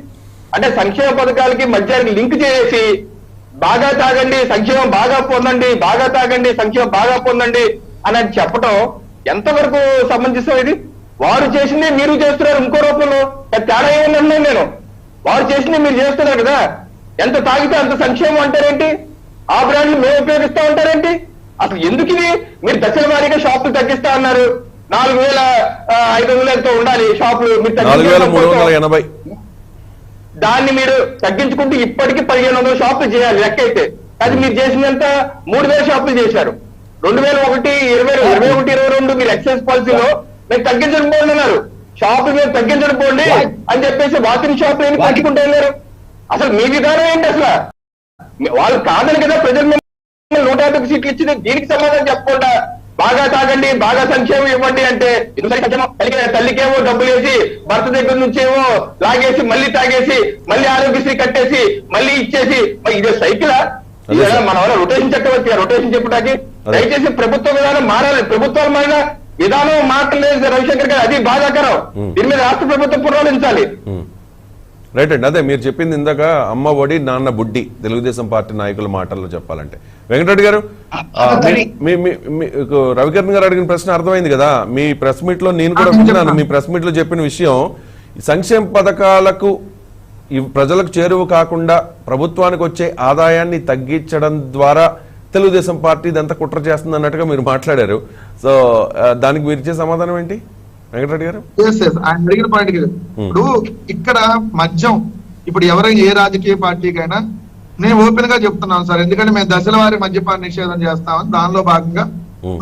అంటే సంక్షేమ పథకాలకి మద్యానికి లింక్ చేసి బాగా తాగండి, సంక్షేమం బాగా పొందండి, బాగా తాగండి, సంక్షేమం బాగా పొందండి అని చెప్పడం ఎంతవరకు సమంజసం? ఇది వారు చేసిందే మీరు చేస్తున్నారు ఇంకో రూపంలో. తేడా ఏమన్నా నేను, వారు చేసిందే మీరు చేస్తున్నారు కదా. ఎంత తాగితే అంత సంక్షేమం అంటారేంటి? ఆ బ్రాండ్లు మేము ఉపయోగిస్తా ఉంటారేంటి? అసలు ఎందుకు ఇది? మీరు దశల వారీగా షాపులు తగ్గిస్తా అన్నారు, 4,500 ఎంతో ఉండాలి షాపులు, మీరు 4,380. దాన్ని మీరు తగ్గించుకుంటూ ఇప్పటికీ 1,500 షాపులు చేయాలి లెక్క అయితే. అది మీరు చేసినంత 3,000 షాపులు చేశారు. 2001, 2021, 22 మీరు ఎక్సైజ్ పాలసీలో మీరు తగ్గించకపోండి అన్నారు. షాపులు మీరు తగ్గించకపోండి అని చెప్పేసి వాకింగ్ షాపులు ఏమి తగ్గుకుంటూ వెళ్ళారు. అసలు మీ విధానం ఏంటి? అసలు వాళ్ళు కాదని కదా ప్రజలు 150 సీట్లు ఇచ్చింది. దీనికి సమాధానం చెప్పకుండా బాగా తాగండి, బాగా సంక్షేమం ఇవ్వండి అంటే తల్లికేమో డబ్బులు వేసి, భర్త దగ్గర నుంచేమో లాగేసి, మళ్ళీ తాగేసి, మళ్ళీ ఆరోగ్యశ్రీ కట్టేసి, మళ్ళీ ఇచ్చేసి, ఇదే సైకిలా? మన వల్ల రొటేషన్ చక్రవర్తి రొటేషన్ చెప్పడానికి దయచేసి ప్రభుత్వ విధానం మారాలి. ప్రభుత్వాలు మారిన విధానం మారలేదు రవిశంకర్ గారు, అది బాధాకరం. దీని మీద రాష్ట్ర ప్రభుత్వం పునరాలించాలి. రైట్ అండి, అదే మీరు చెప్పింది ఇందాక అమ్మ ఒడి నాన్న బుడ్డి, తెలుగుదేశం పార్టీ నాయకుల మాటల్లో చెప్పాలంటే. వెంకటరెడ్డి గారు, రవికిరణ్ గారు అడిగిన ప్రశ్న అర్థమైంది కదా. మీ ప్రెస్ మీట్ లో నేను కూడా విన్నాను, మీ ప్రెస్ మీట్ లో చెప్పిన విషయం, సంక్షేమ పథకాలకు ప్రజలకు చేరువ కాకుండా ప్రభుత్వానికి వచ్చే ఆదాయాన్ని తగ్గించడం ద్వారా తెలుగుదేశం పార్టీ ఇదంతా కుట్ర చేస్తుంది అన్నట్టుగా మీరు మాట్లాడారు. సో దానికి మీరు ఇచ్చే సమాధానం ఏంటి వెంకటరెడ్డి గారు? ఆయన అడిగిన పాయింట్ ఇప్పుడు ఇక్కడ మద్యం, ఇప్పుడు ఎవరైనా ఏ రాజకీయ పార్టీకైనా నేను ఓపెన్ గా చెప్తున్నాను సార్, ఎందుకంటే మేము దశల వారి మద్యపాన నిషేధం చేస్తామని దానిలో భాగంగా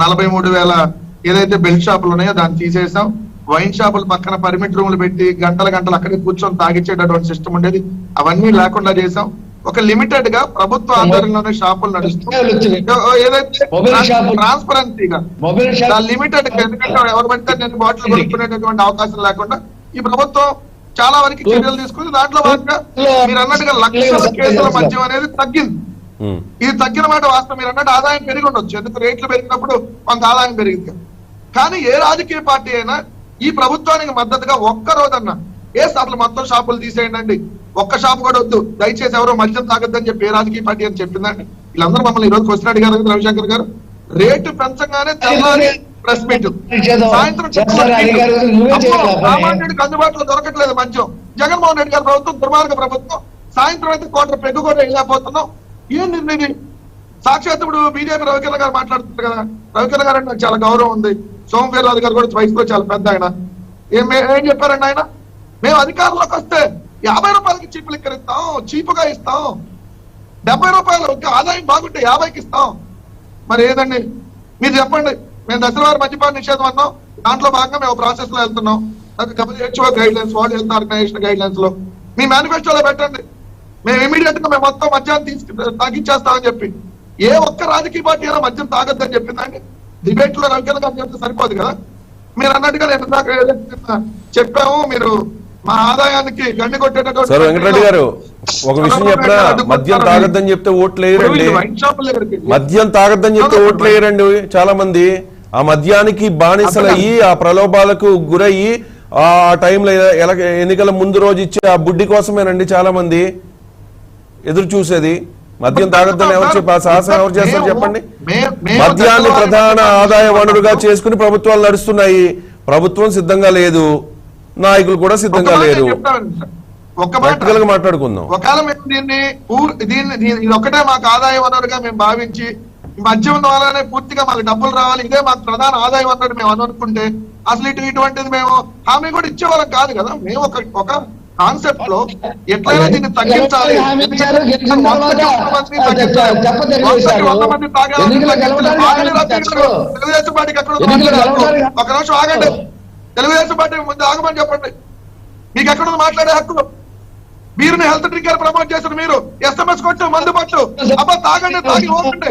43,000 ఏదైతే బెల్ట్ షాపులు ఉన్నాయో దాన్ని తీసేసాం. వైన్ షాపులు పక్కన పర్మిట్ రూములు పెట్టి గంటలు అక్కడికి కూర్చొని తాగిచ్చేటటువంటి సిస్టమ్ ఉండేది, అవన్నీ లేకుండా చేసాం. ఒక లిమిటెడ్ గా ప్రభుత్వ ఆధ్వర్యంలోనే షాపులు నడుస్తూ ఏదైతే ట్రాన్స్పరెన్సీగా లిమిటెడ్ గా, ఎందుకంటే ఎవరు పడితే నేను బాటిల్ కొనుక్కునేటటువంటి అవకాశం లేకుండా ఈ ప్రభుత్వం చాలా వరకు చర్యలు తీసుకుని దాంట్లో భాగంగా మీరు అన్నట్టుగా లక్షల కేసుల మద్యం అనేది తగ్గింది. ఇది తగ్గిన మాట వాస్తవం. మీరు అన్నట్టు ఆదాయం పెరిగి ఉండొచ్చు, ఎందుకు రేట్లు పెరిగినప్పుడు కొంత ఆదాయం పెరిగింది. కానీ ఏ రాజకీయ పార్టీ అయినా ఈ ప్రభుత్వానికి మద్దతుగా ఒక్క రోజన్నా అసలు మొత్తం షాపులు తీసేయండి, ఒక్క షాప్ కూడా వద్దు, దయచేసి ఎవరో మద్యం తాగొద్దని చెప్పి ఏ రాజకీయ పార్టీ అని చెప్పిందండి? వీళ్ళందరూ మమ్మల్ని ఈ రోజు క్వశ్చన్ అడిగారు కదా రవిశంకర్ గారు. రేటు పెంచగానే తెల్లారి ప్రెస్ మీట్, సాయంత్రం సామాన్యుడికి అందుబాటులో దొరకట్లేదు మద్యం. జగన్మోహన్ రెడ్డి గారి ప్రభుత్వం దుర్మార్గ ప్రభుత్వం. సాయంత్రం అయితే కోట్ల పెగ్గు కూడా వెళ్ళకపోతున్నాం. ఏంది ఇది? సాక్షాత్ ఇప్పుడు బీజేపీ రవికిరణ్ గారు మాట్లాడుతున్నారు కదా. రవికిరణ్ గారు అంటే నాకు చాలా గౌరవం ఉంది. సోమవీర్రాజు గారు కూడా వయసులో చాలా పెద్ద ఆయన. ఏం చెప్పారండి ఆయన? మేము అధికారంలోకి వస్తే 50 రూపాయలకి చీప్ లిక్కర్ ఇస్తాం, చీపుగా ఇస్తాం, 70 రూపాయలు ఆదాయం బాగుంటే 50కి ఇస్తాం. మరి ఏదండి మీరు చెప్పండి? మేము దశలవారి మద్యపాన నిషేధం అన్నాం, దాంట్లో భాగంగా మేము ప్రాసెస్ లో వెళ్తున్నాం. WHO guidelines, world health organization guidelines లో మీ మేనిఫెస్టోలో పెట్టండి. మేము ఇమీడియట్ గా మేము మొత్తం మద్యాన్ని తగ్గించేస్తామని చెప్పి ఏ ఒక్క రాజకీయ పార్టీ అయినా మద్యం తాగొద్దని చెప్పిందండి? డిబేట్ లో రవికిరణ్ గారు చెప్తే సరిపోదు కదా. మీరు అన్నట్టుగా నేను చెప్పాము, మీరు మా ఆదాయానికి గండి కొట్టేటటువంటి. సార్ వెంకటరెడ్డి గారు ఒక విషయం చెప్పినా, మద్యం తాగొద్దని చెప్తే ఓట్లు వేయరండి. మద్యం తాగొద్దని చెప్తే ఓట్లు వేయరండి చాలా మంది. ఆ మద్యానికి బానిసలయ్యి, ఆ ప్రలోభాలకు గురయ్యి, ఆ టైంలో ఎన్నికల ముందు రోజు ఇచ్చే ఆ బుడ్డి కోసమేనండి చాలా మంది ఎదురు చూసేది. మద్యం తాగొద్దని ఎవరు చెప్పి ఆ సాహసం ఎవరు చేస్తారు చెప్పండి? మద్యాన్ని ప్రధాన ఆదాయ వనరుగా చేసుకుని ప్రభుత్వాలు నడుస్తున్నాయి. ప్రభుత్వం సిద్ధంగా లేదు, నాయకులు కూడా సిద్ధంగా లేరు. ప్రాక్టికల్ గా మాట్లాడుకుందాం. ఒకవేళ మేము దీన్ని ఇది ఒకటే మాకు ఆదాయ వనరుగా మేము భావించి మద్యం ద్వారానే పూర్తిగా మాకు డబ్బులు రావాలి, ఇదే మాకు ప్రధాన ఆదాయ వనరు మేము అనుకుంటే అసలు ఇటువంటిది మేము హామీ కూడా ఇచ్చేవాళ్ళం కాదు కదా. మేము ఒక కాన్సెప్ట్ లో ఎట్లయినా దీన్ని తగ్గించాలి, 100 మంది తాగాలని తెలుగుదేశం పార్టీకి ఎక్కడ ఒక నిమిషం ఆగండి. తెలుగుదేశం పార్టీ ముందు ఆగమని చెప్పండి. మీకు ఎక్కడ మాట్లాడే హక్కు? మీరు హెల్త్ డ్రింక్ ప్రమోట్ చేసిన మీరు SMS కొట్టు, మందు పట్టు, అబ్బా తాగండి, తాగి ఓకండి.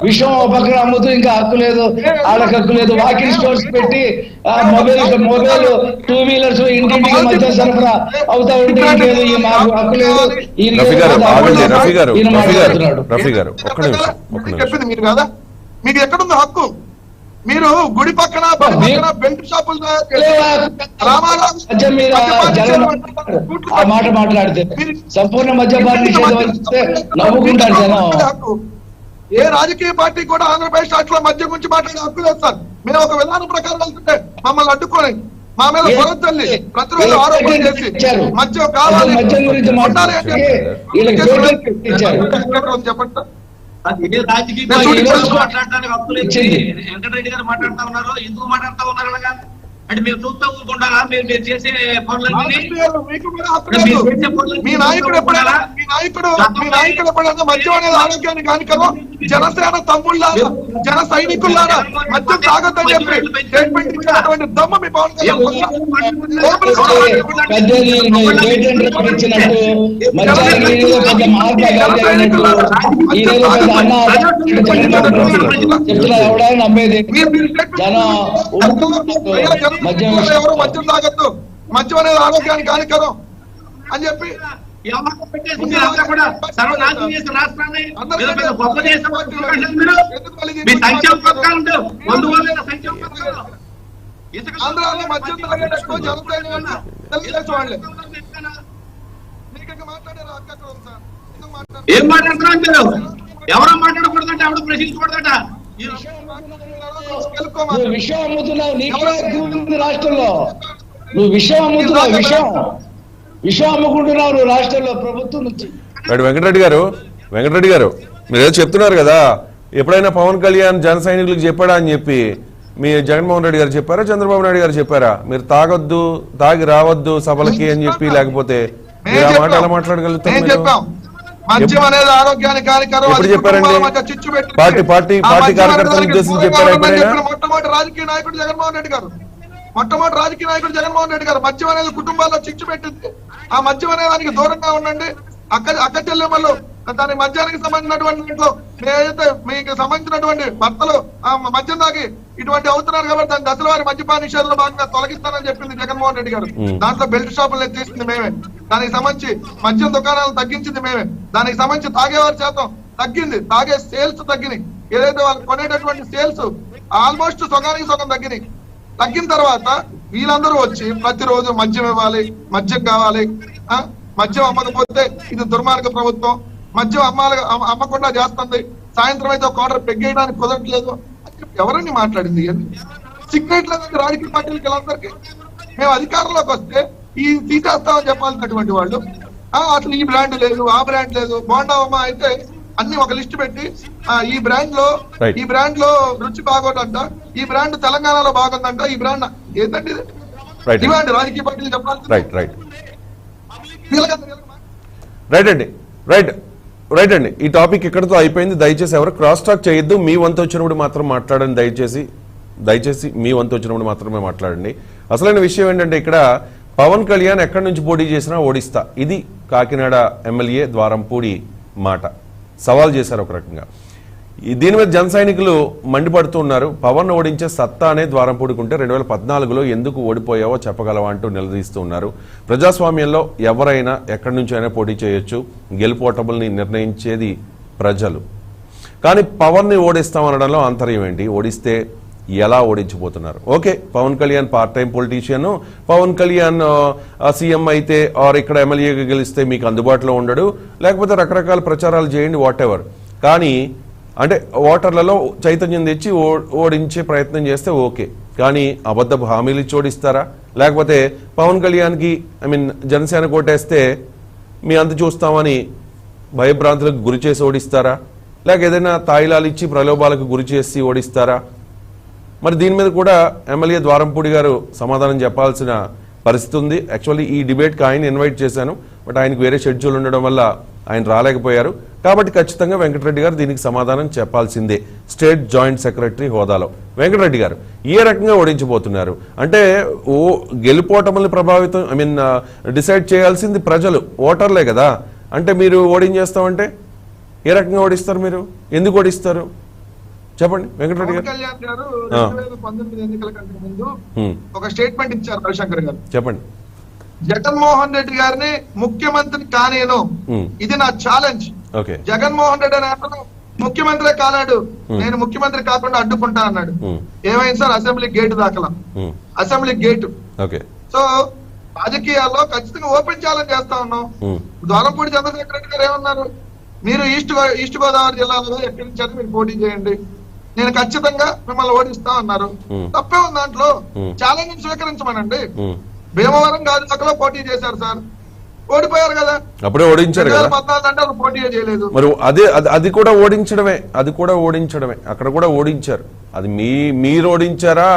విషయం ఒక పక్కన అమ్ముతూ ఇంకా హక్కు లేదు, వాళ్ళకి హక్కు లేదు. వాకింగ్ స్టోర్స్ పెట్టి మొబైల్ 2 వీలర్స్ ఇంటింటికి మధ్య సరఫరా అవుతా ఉంటే లేదు, ఈ మాకు హక్కు లేదు. చెప్పింది మీరు కదా, మీకు ఎక్కడుంది హక్కు? మీరు గుడి పక్కన బెల్ట్ షాపులు ఆ మాట మాట్లాడితే సంపూర్ణ మద్యపాన నిషేధం నవ్వుకుంటారు జనం. ఏ రాజకీయ పార్టీ కూడా ఆంధ్రప్రదేశ్ రాష్ట్రంలో మద్యం గురించి మాట్లాడే హక్కు లేదు సార్. మేము ఒక విధానం ప్రకారం వెళ్తుంటే మమ్మల్ని అడ్డుకొని మా మీద పొరతల్లి ప్రతిరోజు ఆరోపణ చేసి మద్యం కావాలి చెప్పండి. మాట్లాడటానికి హక్కులు ఇచ్చింది వెంకటరెడ్డి గారు మాట్లాడుతా ఉన్నారు. ఎందుకు మాట్లాడుతా ఉన్నారు అలాగా? అంటే మీరు చూస్తూ ఊరుకుంటారా? మీరు చేసే పనులన్నీ మీ నాయకుడు ఎప్పుడైనా మద్యం అనేది ఆరోగ్యానికి హానికరం, జనసేన తమ్ముళ్ళారా, జన సైనికుల్లారా మద్యం తాగొద్దని చెప్పి స్టేట్మెంట్ ఇచ్చినటువంటి దమ్మ మీ పవన్ కళ్యాణ్ ఎవరు మద్యం తాగొద్దు, మద్యం అనేది ఆరోగ్యానికి హానికరం అని చెప్పి ఆంధ్రాలో మద్యం తాగేటప్పుడు తెలుగుదేశం వాళ్ళే మాట్లాడారు. ఏం మాట్లాడుతున్నారు? ఎవరో మాట్లాడకూడదంటే ఎవరు ప్రశ్నించకూడదట. నువ్వు విషయం అమ్ముతున్నావు, నీకే రాష్ట్రంలో నువ్వు విషయం అమ్ముతున్నావు, విషయం అమ్ముకుంటున్నావు నువ్వు రాష్ట్రంలో ప్రభుత్వం నుంచి. వెంకటరెడ్డి గారు మీరు ఏదో చెప్తున్నారు కదా, ఎప్పుడైనా పవన్ కళ్యాణ్ జన సైనికులకు చెప్పాడా అని చెప్పి మీ జగన్మోహన్ రెడ్డి గారు చెప్పారా, చంద్రబాబు నాయుడు గారు చెప్పారా? మీరు తాగొద్దు, తాగి రావద్దు సభలకి అని చెప్పి, లేకపోతే మీరు ఆ మాట ఎలా మాట్లాడగలుగుతారు? ఎప్పుడు చెప్పారండి? పార్టీ కార్యకర్తలను ఉద్దేశించి చెప్పారా ఎప్పుడైనా? మొట్టమొదటి రాజకీయ నాయకుడు జగన్మోహన్ రెడ్డి గారు మద్యం అనేది కుటుంబాల్లో చిచ్చు పెట్టింది. ఆ మద్యం అనే దానికి దూరంగా ఉండండి. అక్క చెల్లెమ్మలు దాని మద్యానికి సంబంధించినటువంటి ఇంట్లో ఏదైతే మీకు సంబంధించినటువంటి భర్తలు ఆ మద్యం తాగి ఇటువంటి అవుతున్నారు కాబట్టి దాని దశల వారి మద్యపాన నిషేధంలో భాగంగా తొలగిస్తానని చెప్పింది జగన్మోహన్ రెడ్డి గారు. దాంట్లో బెల్ట్ షాపులు తీసింది మేమే, దానికి సంబంధించి మద్యం దుకాణాలు తగ్గించింది మేమే, దానికి సంబంధించి తాగేవారి శాతం తగ్గింది, తాగే సేల్స్ తగ్గినాయి, ఏదైతే వాళ్ళు కొనేటటువంటి సేల్స్ ఆల్మోస్ట్ సగానికి సగం తగ్గినాయి. తగ్గిన తర్వాత వీళ్ళందరూ వచ్చి ప్రతిరోజు మద్యం ఇవ్వాలి, మద్యం కావాలి, మద్యం అమ్మకపోతే ఇది దుర్మార్గ ప్రభుత్వం, మద్యం అమ్మకుండా చేస్తుంది, సాయంత్రం అయితే ఒక ఆర్డర్ పెగ్గేయడానికి కుదరట్లేదు అని చెప్పి ఎవరని మాట్లాడింది? సిగ్నెట్ లేదండి రాజకీయ పార్టీలకి వీళ్ళందరికీ. మేము అధికారంలోకి వస్తే ఈ తీసేస్తామని చెప్పాల్సినటువంటి వాళ్ళు అసలు ఈ బ్రాండ్ లేదు, ఆ బ్రాండ్ లేదు, బోండావమ్మ అయితే అన్ని ఒక లిస్ట్ పెట్టి ఈ బ్రాండ్ లో రుచి బాగోదంట, ఈ బ్రాండ్ తెలంగాణలో బాగుందంట, ఈ బ్రాండ్ ఏంటండి ఇది? ఇవ్వండి రాజకీయ పార్టీలు చెప్పాలి. రైట్ అండి, ఈ టాపిక్ ఇక్కడతో అయిపోయింది. దయచేసి ఎవరు క్రాస్ టాక్ చేయొద్దు. మీ వంతు వచ్చినప్పుడు మాత్రం మాట్లాడండి. దయచేసి మీ వంతు వచ్చినప్పుడు మాత్రమే మాట్లాడండి. అసలైన విషయం ఏంటంటే ఇక్కడ పవన్ కళ్యాణ్ ఎక్కడి నుంచి పోటీ చేసినా ఓడిస్తా, ఇది కాకినాడ ఎమ్మెల్యే ద్వారంపూడి మాట. సవాల్ చేశారు ఒక రకంగా. దీని మీద జన సైనికులు మండిపడుతూ ఉన్నారు. పవన్ ఓడించే సత్తా అనే ద్వారంపూడికి ఉంటే 2014లో ఎందుకు ఓడిపోయావో చెప్పగలవా అంటూ నిలదీస్తూ ఉన్నారు. ప్రజాస్వామ్యంలో ఎవరైనా ఎక్కడి నుంచి అయినా పోటీ చేయొచ్చు, గెలుపోటముల్ని నిర్ణయించేది ప్రజలు. కానీ పవన్ని ఓడిస్తామనడంలో ఆంతర్యం ఏంటి? ఓడిస్తే ఎలా ఓడించబోతున్నారు? Okay, Pawan Kalyan part time politician, Pawan Kalyan CM అయితే ఆర్ ఇక్కడ ఎమ్మెల్యేగా గెలిస్తే మీకు అందుబాటులో ఉండడు, లేకపోతే రకరకాల ప్రచారాలు చేయండి, వాట్ ఎవర్. కానీ అంటే ఓటర్లలో చైతన్యం తెచ్చి ఓడించే ప్రయత్నం చేస్తే ఓకే. కానీ అబద్ధపు హామీలు ఇచ్చి ఓడిస్తారా? లేకపోతే పవన్ కళ్యాణ్కి జనసేన కోటేస్తే మీ అంత చూస్తామని భయభ్రాంతులకు గురి చేసి ఓడిస్తారా? లేక ఏదైనా తాయిలాలు ఇచ్చి ప్రలోభాలకు గురి చేసి ఓడిస్తారా? మరి దీని మీద కూడా ఎమ్మెల్యే ద్వారంపూడి గారు సమాధానం చెప్పాల్సిన పరిస్థితి ఉంది. యాక్చువల్లీ ఈ డిబేట్కి ఆయన ఇన్వైట్ చేశాను, బట్ ఆయనకు వేరే షెడ్యూల్ ఉండడం వల్ల ఆయన రాలేకపోయారు. కాబట్టి ఖచ్చితంగా వెంకటరెడ్డి గారు దీనికి సమాధానం చెప్పాల్సిందే, స్టేట్ జాయింట్ సెక్రటరీ హోదాలో. వెంకటరెడ్డి గారు ఏ రకంగా ఓడించబోతున్నారు? అంటే గెలుపోటముల్ని ప్రభావితం డిసైడ్ చేయాల్సింది ప్రజలు, ఓటర్లే కదా. అంటే మీరు ఓడించేస్తామంటే ఏ రకంగా ఓడిస్తారు? మీరు ఎందుకు ఓడిస్తారు చెప్పండి వెంకటరెడ్డి గారు. కళ్యాణ్ గారు 2019 ఎన్నికల కంటే ముందు ఒక స్టేట్మెంట్ ఇచ్చారు రవిశంకర్ గారు. చెప్పండి. జగన్మోహన్ రెడ్డి గారిని ముఖ్యమంత్రి కానేను, ఇది నా ఛాలెంజ్. జగన్మోహన్ రెడ్డి అనే అతను ముఖ్యమంత్రి కాలేడు, నేను ముఖ్యమంత్రి కాకుండా అడ్డుకుంటా అన్నాడు. ఏమైంది సార్? అసెంబ్లీ గేటు దాఖలా, అసెంబ్లీ గేటు. సో రాజకీయాల్లో ఖచ్చితంగా ఓపెన్ ఛాలెంజ్ చేస్తా ఉన్నాం. ద్వారంపూడి చంద్రశేఖర్ రెడ్డి గారు ఏమన్నారు? మీరు ఈస్ట్ గోదావరి జిల్లాలో ఎక్కడి నుంచి మీరు పోటీ చేయండి, నేను ఖచ్చితంగా మిమ్మల్ని ఓడిస్తా అన్నారు. తప్పే ఉంది దాంట్లో. ఛాలెంజ్ స్వీకరించమనండి. భీమవరం గాజువాకలో పోటీ చేశారు సార్, ఓడిపోయారు కదా, అప్పుడే ఓడించారు కదా. 2014 అంటే అసలు పోటీ చేయలేదు. మరి అది కూడా ఓడించడమే, అక్కడ కూడా ఓడించారు. అది మీరు ఓడించారా,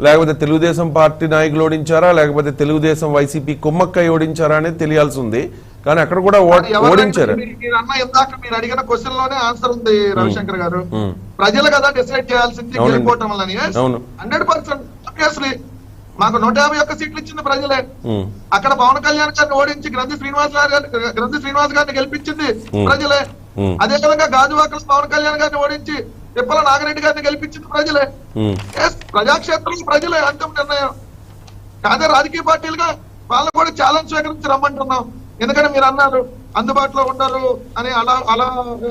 లేకపోతే తెలుగుదేశం పార్టీ నాయకులు ఓడించారా, లేకపోతే తెలుగుదేశం వైసీపీ కుమ్మక్కై ఓడించారా అనేది తెలియాల్సి ఉంది. కానీ అక్కడ కూడా ఓడించారు. మీరు అడిగిన క్వశ్చన్ లోనే ఆన్సర్ ఉంది రవిశంకర్ గారు. ప్రజలు కదా డిసైడ్ చేయాల్సింది గెలుపోవటంలని. 100% ఆబ్వియస్లీ మాకు 151 సీట్లు ఇచ్చింది ప్రజలే. అక్కడ పవన్ కళ్యాణ్ గారిని ఓడించి గ్రంథి శ్రీనివాస్ గారిని గెలిపించింది ప్రజలే. అదే విధంగా గాజువాకలో పవన్ కళ్యాణ్ గారిని ఓడించి తిప్పల నాగిరెడ్డి గారిని గెలిపించింది ప్రజలే. ప్రజాక్షేత్రం ప్రజలే అంతిమ నిర్ణయం. కాదే రాజకీయ పార్టీలుగా వాళ్ళకు కూడా ఛాలెంజ్ స్వీకరించి రమ్మంటున్నాం. ఎందుకంటే మీరు అన్నారు అందుబాటులో ఉండరు అని, అలా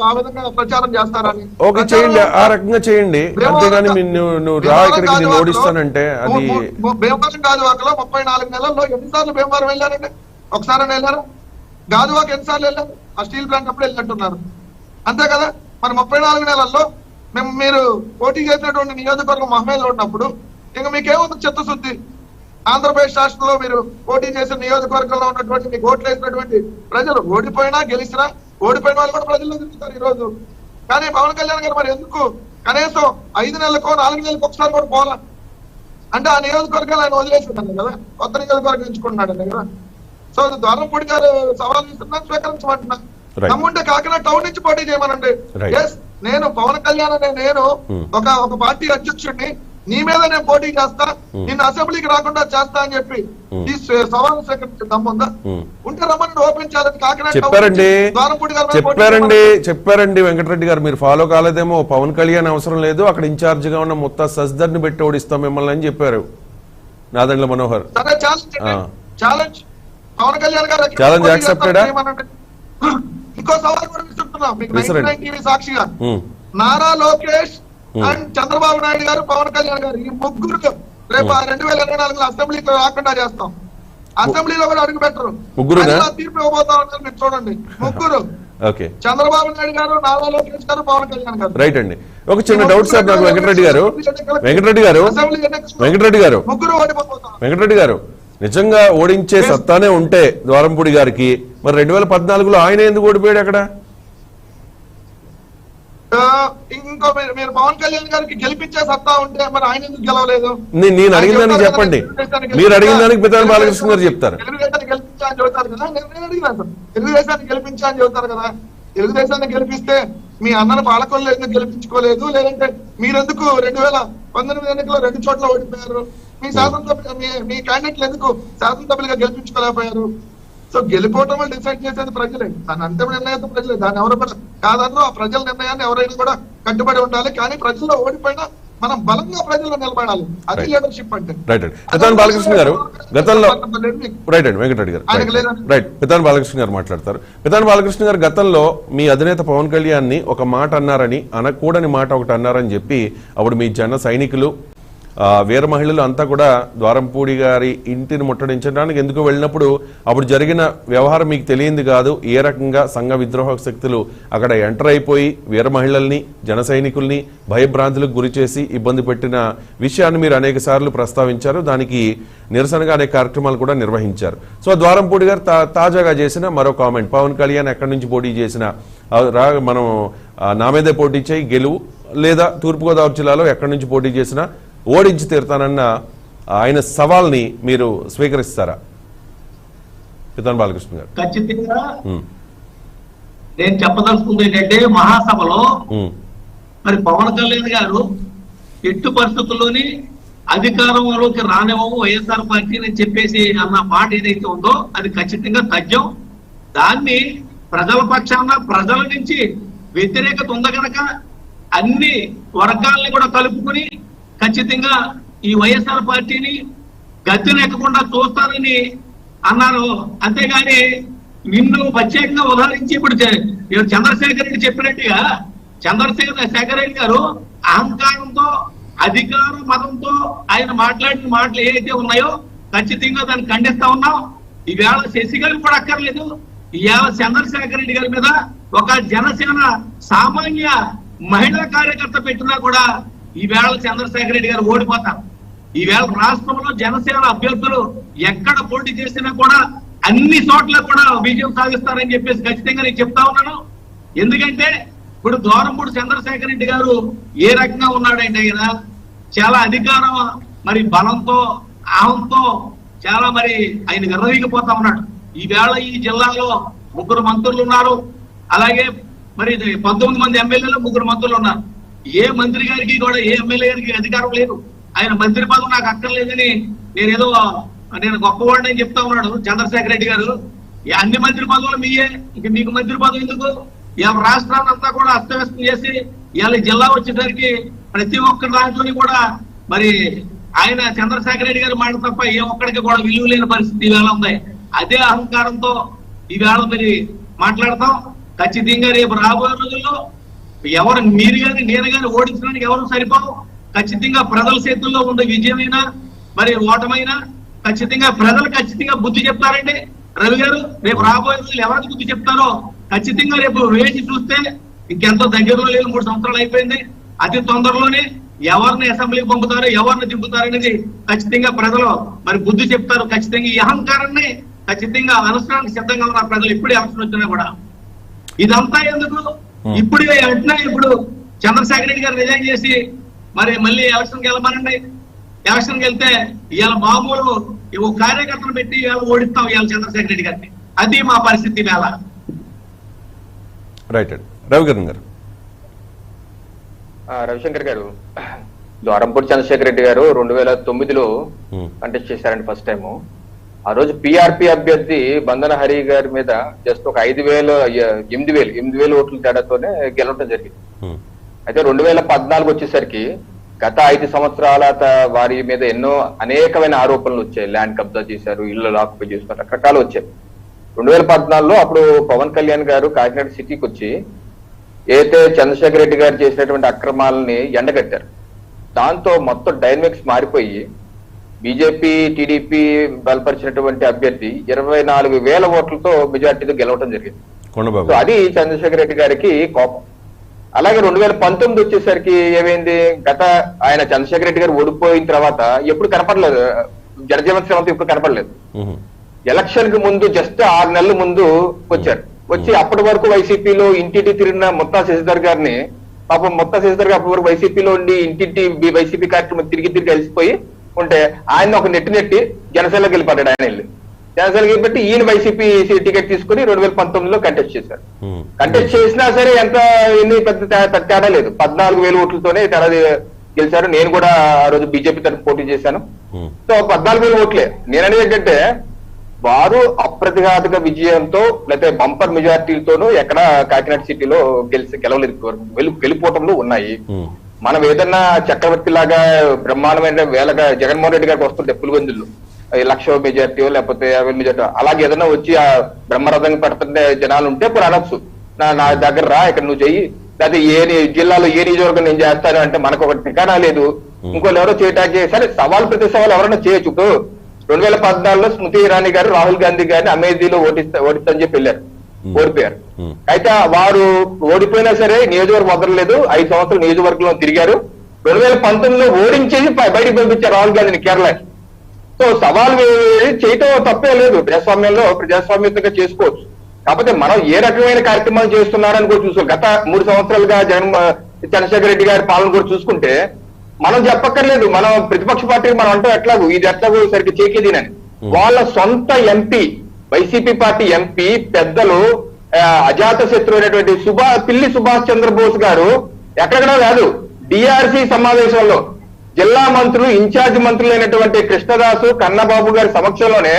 ఆ విధంగా ప్రచారం చేస్తారని. ఓకే, చేయండి, ఆ రకంగా చేయండి. అంతేగాని నువ్వు రా ఇక్కడికి నేను ఓడిస్తానంటే అది. భీమవరం గాజువాకలో 34 నెలల్లో ఎన్నిసార్లు భీమవరం వెళ్ళారండి? ఒకసారి వెళ్ళారు. గాజువాక ఎన్నిసార్లు వెళ్ళారు? ఆ స్టీల్ ప్లాంట్ అప్పుడు వెళ్ళినట్టున్నారు, అంతే కదా. మరి 34 నెలల్లో మీరు పోటీ చేసినటువంటి నియోజకవర్గం మహమేలో ఉన్నప్పుడు ఇంకా మీకేముంది చిత్తశుద్ధి? ఆంధ్రప్రదేశ్ రాష్ట్రంలో మీరు పోటీ చేసిన నియోజకవర్గంలో ఉన్నటువంటి మీకు ఓట్లు వేసినటువంటి ప్రజలు ఓడిపోయినా గెలిచినా ఓడిపోయిన వాళ్ళు కూడా ప్రజల్లో తిరుగుతారు ఈ రోజు. కానీ పవన్ కళ్యాణ్ గారు మరి ఎందుకు కనీసం 5 నెలలకో 4 నెలలకు ఒకసారి కూడా పోలా? అంటే ఆ నియోజకవర్గాలు ఆయన వదిలేసిందండి కదా, కొత్త నియోజకవర్గం ఎంచుకుంటున్నాడండి కదా. సో ద్వారంపూడి గారు సవాల్ ఇస్తున్నా స్వీకరించమంటున్నా. దమ్ముంటే కాకినాడ టౌన్ నుంచి పోటీ చేయమనండి. ఎస్, నేను పవన్ కళ్యాణ్ అనే నేను ఒక పార్టీ అధ్యక్షుడిని, నీ మీద నేను పోటీ చేస్తా, నిన్ను అసెంబ్లీకి రాకుండా చేస్తా అని చెప్పి ఈ సవాలు స్వీకరించే దమ్ముందా? ఉంటే రమ్మని ఓపెన్ ఛాలెంజ్ కాకినాడ. చెప్పారండి వెంకటరెడ్డి గారు. మీరు ఫాలో కాలేదేమో. పవన్ కళ్యాణ్ అవసరం లేదు, అక్కడ ఇన్ఛార్జ్ గా ఉన్న మొత్తం సజ్దర్ ని పెట్టి ఓడిస్తాం మిమ్మల్ని అని చెప్పారు నాదెండ్ల మనోహర్. సరే, ఛాలెంజ్ పవన్ కళ్యాణ్ గారు ఛాలెంజ్ యాక్సెప్టెడా? ఇంకో సవాల్ కూడా విసురుతున్నాం మీకు 99 టీవీ సాక్షిగా. నారా లోకేష్ అండ్ చంద్రబాబు నాయుడు గారు, పవన్ కళ్యాణ్ గారు, ఈ ముగ్గురు రేపు 2024 అసెంబ్లీకి రాకుండా చేస్తాం. అసెంబ్లీలో కూడా అడుగు పెట్టరు. ముగ్గురునా? తీర్పు ఇవ్వబోతా ఉన్నారు మీరు చూడండి. ముగ్గురు, ఓకే, చంద్రబాబు నాయుడు గారు, నారా లోకేష్ గారు, పవన్ కళ్యాణ్ గారు. రైట్ అండి. ఒక చిన్న డౌట్ సార్ నాకు వెంకటరెడ్డి గారు. ముగ్గురు ఓడిపోతాం. వెంకటరెడ్డి గారు, నిజంగా ఓడించే సత్తానే ఉంటే ద్వారంపూడి గారికి, మరి 2014లో ఆయన ఎందుకు ఓడిపోయాడు అక్కడ? ఇంకో మీరు పవన్ కళ్యాణ్ గారికి గెలిపించే సత్తా ఉంటే మరి ఆయన ఎందుకు గెలవలేదు? నేను అడిగిన దానికి చెప్పండి. మీరు అడిగిన దానికి పితాని బాలకృష్ణ గారు చెప్తారు. తెలుగుదేశాన్ని గెలిపించా అని చెబుతారు కదా. నేను అడిగినా సార్, తెలుగుదేశాన్ని గెలిపించా అని చెబుతారు కదా. తెలుగుదేశాన్ని గెలిపిస్తే మీ అన్నను పాలకొల్లు ఎందుకు గెలిపించుకోలేదు? లేదంటే మీరెందుకు 2019 ఎన్నికల్లో 2 చోట్ల ఓడిపోయారు? మీ శాసనసభ మీ క్యాండిడేట్లు ఎందుకు శాసనసభ్యులుగా గెలిపించుకోలేకపోయారు? సో గెలిపోవటం డిసైడ్ చేసేది ప్రజలే. దాని అంతిమ నిర్ణయం ప్రజలే. దాన్ని ఎవరు కూడా కాదన్నారు. ఆ ప్రజల నిర్ణయాన్ని ఎవరైనా కూడా కట్టుబడి ఉండాలి. కానీ ప్రజల్లో ఓడిపోయినా మనం బలంగా ప్రజల్లో నిలబడాలి. అది లీడర్షిప్ అంటే. రైట్ అండి. పితాని బాలకృష్ణ గారు గతంలో, రైట్ అండి వెంకటరెడ్డి గారు, రైట్, పితాని బాలకృష్ణ గారు మాట్లాడతారు. పితాని బాలకృష్ణ గారు, గతంలో మీ అధినేత పవన్ కళ్యాణ్ ని ఒక మాట అన్నారని, అనకూడని మాట ఒకటి అన్నారని చెప్పి అప్పుడు మీ జన సైనికులు, వీర మహిళలు అంతా కూడా ద్వారంపూడి గారి ఇంటిని ముట్టడించడానికి ఎందుకు వెళ్ళినప్పుడు అప్పుడు జరిగిన వ్యవహారం మీకు తెలియంది కాదు. ఏ రకంగా సంఘ విద్రోహ శక్తులు అక్కడ ఎంటర్ అయిపోయి వీర మహిళల్ని, జన సైనికుల్ని భయభ్రాంతులకు గురి చేసి ఇబ్బంది పెట్టిన విషయాన్ని మీరు అనేక సార్లు ప్రస్తావించారు. దానికి నిరసనగా అనేక కార్యక్రమాలు కూడా నిర్వహించారు. సో ద్వారంపూడి గారు తాజాగా చేసిన మరో కామెంట్, పవన్ కళ్యాణ్ ఎక్కడి నుంచి పోటీ చేసినా మనం నా మీదే పోటీ చేయి గెలువు, లేదా తూర్పుగోదావరి జిల్లాలో ఎక్కడి నుంచి పోటీ చేసినా ఓడించి తీరుతానన్న ఆయన సవాల్ని మీరు స్వీకరిస్తారా పితాని బాలకృష్ణ గారు? ఖచ్చితంగా నేను చెప్పదలుచుకుంది ఏంటంటే, మహాసభలో మరి పవన్ కళ్యాణ్ గారు ఎట్టు పరిస్థితుల్లోని అధికారంలోకి రానివ్వము వైఎస్ఆర్ పార్టీ అని చెప్పేసి అన్న మాట ఏదైతే ఉందో అది ఖచ్చితంగా తథ్యం. దాన్ని ప్రజల పక్షాన, ప్రజల నుంచి వ్యతిరేకత ఉంది కనుక అన్ని వర్గాల్ని కూడా కలుపుకుని ఖచ్చితంగా ఈ వైఎస్ఆర్ పార్టీని గద్దెనెక్కకుండా చూస్తారని అన్నారు. అంతేగాని నిన్ను ప్రత్యేకంగా ఉదాహరించి ఇప్పుడు చంద్రశేఖర్ రెడ్డి చెప్పినట్టుగా చంద్రశేఖర్ రెడ్డి గారు అహంకారంతో, అధికార మతంతో ఆయన మాట్లాడిన మాటలు ఏవైతే ఉన్నాయో ఖచ్చితంగా దాన్ని ఖండిస్తా ఉన్నాం. ఈవేళ శశి గారు కూడా అక్కర్లేదు. ఈవేళ చంద్రశేఖర్ రెడ్డి గారి మీద ఒక జనసేన సామాన్య మహిళా కార్యకర్త పెట్టినా కూడా ఈవేళ చంద్రశేఖర్ రెడ్డి గారు ఓడిపోతారు. ఈవేళ రాష్ట్రంలో జనసేన అభ్యర్థులు ఎక్కడ పోటీ చేసినా కూడా అన్ని చోట్ల కూడా విజయం సాధిస్తారని చెప్పేసి ఖచ్చితంగా నేను చెప్తా ఉన్నాను. ఎందుకంటే ఇప్పుడు ద్వారంపూడి చంద్రశేఖర్ రెడ్డి గారు ఏ రకంగా ఉన్నాడంటే కదా, చాలా అధికారం మరి బలంతో, అహంతో చాలా మరి ఆయన విర్రవీగిపోతా ఉన్నాడు. ఈవేళ ఈ జిల్లాలో 3 మంత్రులు ఉన్నారు. అలాగే మరి 19 మంది ఎమ్మెల్యేలు, 3 మంత్రులు ఉన్నారు. ఏ మంత్రి గారికి కూడా, ఏ ఎమ్మెల్యే గారికి అధికారం లేదు. ఆయన మంత్రి పదవి నాకు అక్కర్లేదని నేను గొప్పవాడిని అని చెప్తా ఉన్నాడు చంద్రశేఖర్ రెడ్డి గారు. అన్ని మంత్రి పదవులు మీయే, ఇంక మీకు మంత్రి పదవి ఎందుకు? రాష్ట్రాన్ని అంతా కూడా అస్తవ్యస్తం చేసి ఇవాళ జిల్లా వచ్చేసరికి ప్రతి ఒక్క దాంట్లోని కూడా మరి ఆయన చంద్రశేఖర్ రెడ్డి గారు మాట తప్ప ఏ ఒక్కడికి కూడా విలువ లేని పరిస్థితి ఈవేళ ఉంది. అదే అహంకారంతో ఈవేళ మరి మాట్లాడతాం. ఖచ్చితంగా రేపు రాబోయే రోజుల్లో ఎవరు మీరు కానీ నేను కానీ ఓడించడానికి ఎవరు సరిపోవు. ఖచ్చితంగా ప్రజల చేతుల్లో ఉండే విజయమైనా మరి ఓటమైనా ఖచ్చితంగా ప్రజలు ఖచ్చితంగా బుద్ధి చెప్తారండి. రవి గారు, రేపు రాబోయే రోజులు ఎవరికి బుద్ధి చెప్తారో ఖచ్చితంగా రేపు వేచి చూస్తే ఇంకెంతో దగ్గరలో లేదు, 3 సంవత్సరాలు అయిపోయింది. అతి తొందరలోనే ఎవరిని అసెంబ్లీకి పంపుతారో, ఎవరిని దింపుతారు అనేది ఖచ్చితంగా ప్రజలు మరి బుద్ధి చెప్తారు. ఖచ్చితంగా ఈ అహంకారాన్ని ఖచ్చితంగా అనుసరానికి సిద్ధంగా ఉన్న ప్రజలు ఇప్పుడే ఎలక్షన్ వచ్చినా కూడా. ఇదంతా ఎందుకు? ఇప్పుడు వెంటనే ఇప్పుడు చంద్రశేఖర్ రెడ్డి గారు రిజైన్ చేసి మరి మళ్ళీ ఎలక్షన్కి వెళ్ళమనండి. ఎలక్షన్కి వెళ్తే ఇవాళ మామూలు కార్యకర్తను పెట్టి ఇవాళ ఓడిస్తాం ఇవాళ చంద్రశేఖర్ రెడ్డి గారిని. అది మా పరిస్థితి వేళ. రైట్ అండి. రవికిరణ్ గారు. రవిశంకర్ గారు, ద్వారంపూడి చంద్రశేఖర్ రెడ్డి గారు 2009లో కంటెస్ట్ చేశారండి ఫస్ట్ టైము. ఆ రోజు పిఆర్పి అభ్యర్థి బంధన హరి గారి మీద జస్ట్ ఒక 8,000 ఓట్ల తేడాతోనే గెలవడం జరిగింది. అయితే 2014 వచ్చేసరికి గత 5 సంవత్సరాల వారి మీద ఎన్నో అనేకమైన ఆరోపణలు వచ్చాయి. ల్యాండ్ కబ్జా చేశారు, ఇళ్లు ఆక్యుపై చేసుకున్నారు, రకరకాలు వచ్చాయి. 2014లో అప్పుడు పవన్ కళ్యాణ్ గారు కాకినాడ సిటీకి వచ్చి ఏదైతే చంద్రశేఖర్ రెడ్డి గారు చేసినటువంటి అక్రమాలని ఎండగట్టారు. దాంతో మొత్తం డైనమిక్స్ మారిపోయి బీజేపీ టీడీపీ బలపరిచినటువంటి అభ్యర్థి 24,000 ఓట్లతో మెజార్టీతో గెలవడం జరిగింది. కొండబాబు సో అది చంద్రశేఖర్ రెడ్డి గారికి కోపం. అలాగే 2019 వచ్చేసరికి ఏమైంది, ఆయన చంద్రశేఖర్ రెడ్డి గారు ఓడిపోయిన తర్వాత ఎప్పుడు కనపడలేదు, జనజీవన శ్రమంతో ఎప్పుడు కనపడలేదు. ఎలక్షన్ కి ముందు జస్ట్ 6 నెలల ముందు వచ్చారు. వచ్చి అప్పటి వరకు వైసీపీలో ఇంటింటి తిరిగిన ముత్తా శశిధర్ గారిని, పాపం ముత్తా శశిధర్ గారు అప్పటి వరకు వైసీపీలో ఉండి ఇంటింటి వైసీపీ కార్యక్రమం తిరిగి కలిసిపోయి ఉంటే ఆయన ఒక నెట్టి జనసేనలోకి వెళ్ళిపడ్డాడు. ఆయన వెళ్ళి జనసేనకి వెళ్ళిపెట్టి ఈయన వైసీపీ టికెట్ తీసుకుని 2019లో కంటెస్ట్ చేశారు. కంటెస్ట్ చేసినా సరే ఎన్ని పెద్ద తేడా లేదు, 14,000 ఓట్లతోనే తేడా గెలిచారు. నేను కూడా ఆ రోజు బీజేపీ తరఫు పోటీ చేశాను. సో 14,000 ఓట్లే. నేను ఏంటంటే వారు అప్రతిఘాతక విజయంతో లేకపోతే బంపర్ మెజార్టీలతోనూ ఎక్కడ కాకినాడ సిటీలో గెలవలేదు, వెళ్ళిపోవటంలో ఉన్నాయి. మనం ఏదన్నా చక్రవర్తి లాగా బ్రహ్మాండమైన వేలగా జగన్మోహన్ రెడ్డి గారికి వస్తుంటే పులివెందులు 1,00,000 మెజార్టీ లేకపోతే 50 మెజార్టీ అలాగే ఏదైనా వచ్చి ఆ బ్రహ్మరథంగా పడుతుండే జనాలు ఉంటే ఇప్పుడు అనొచ్చు, నా దగ్గర రా, ఇక్కడ నువ్వు చెయ్యి, లేకపోతే ఏ జిల్లాలో ఏ నియోజకవర్గం నేను చేస్తాను అంటే మనకు ఒక ఠికానా లేదు. ఇంకోళ్ళు ఎవరో చేయటానికి సరే సవాల్ ప్రతి సవాల్ ఎవరైనా చేయొచ్చు. ఇప్పుడు 2014లో స్మృతి ఇరానీ గారు రాహుల్ గాంధీ గారిని అమేథీలో ఓడిస్తని చెప్పి వెళ్ళారు, ఓడిపోయారు. అయితే వారు ఓడిపోయినా సరే నియోజకవర్గం వదలలేదు, 5 సంవత్సరాలు నియోజకవర్గంలో తిరిగారు. 2019లో ఓడించేసి బయటికి పంపించారు రాహుల్ గాంధీని కేరళకి. సో సవాల్ చేయటం తప్పే లేదు, ప్రజాస్వామ్యంగా చేసుకోవచ్చు. కాకపోతే మనం ఏ రకమైన కార్యక్రమాలు చేస్తున్నారని కూడా చూసుకోవాలి. గత 3 సంవత్సరాలుగా చంద్రశేఖర్ రెడ్డి గారి పాలన కూడా చూసుకుంటే మనం చెప్పక్కర్లేదు, మనం ప్రతిపక్ష పార్టీకి మనం అంటే ఎట్లాగూ సరిగ్గా చేకేదినని వాళ్ళ సొంత ఎంపీ వైసీపీ పార్టీ ఎంపీ పెద్దలు అజాత శత్రు అయినటువంటి పిల్లి సుభాష్ చంద్రబోస్ గారు ఎక్కడెక్కడో కాదు డిఆర్సీ సమావేశంలో జిల్లా మంత్రులు ఇన్ఛార్జ్ మంత్రులు అయినటువంటి కృష్ణదాసు కన్నబాబు గారి సమక్షంలోనే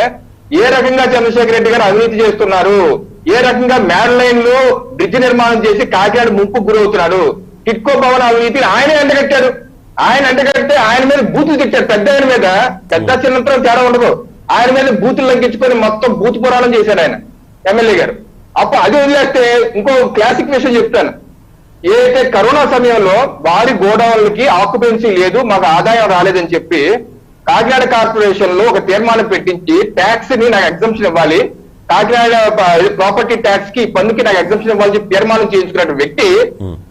ఏ రకంగా చంద్రశేఖర్ రెడ్డి గారు అవినీతి చేస్తున్నారు, ఏ రకంగా మ్యాడ్ లైన్ లో బ్రిడ్జ్ నిర్మాణం చేసి కాకినాడ ముంపుకు గురవుతున్నాడు, టిట్కో భవన్ అవినీతిని ఆయనే ఎండగట్టారు. ఆయన ఎండగట్టే ఆయన మీద బూతులు తిట్టారు. పెద్ద ఆయన మీద పెద్ద చిన్నంతో తేడా ఉండదు, ఆయన మీద బూతులు లంకించుకొని మొత్తం బూత్ పురాణం చేశాడు ఆయన ఎమ్మెల్యే గారు. అప్పుడు అది వదిలేస్తే ఇంకో క్లాసిక్ విషయం చెప్తాను. ఏదైతే కరోనా సమయంలో వారి గోడౌన్లకి ఆక్యుపెన్సీ లేదు, మాకు ఆదాయం రాలేదని చెప్పి కాకినాడ కార్పొరేషన్ లో ఒక తీర్మానం పెట్టించి ట్యాక్స్ ని నాకు ఎగ్జంప్షన్ ఇవ్వాలి, కాకినాడ ప్రాపర్టీ ట్యాక్స్ కి పన్నుకి నాకు ఎగ్జంప్షన్ ఇవ్వాలని చెప్పి తీర్మానం చేయించుకున్న వ్యక్తి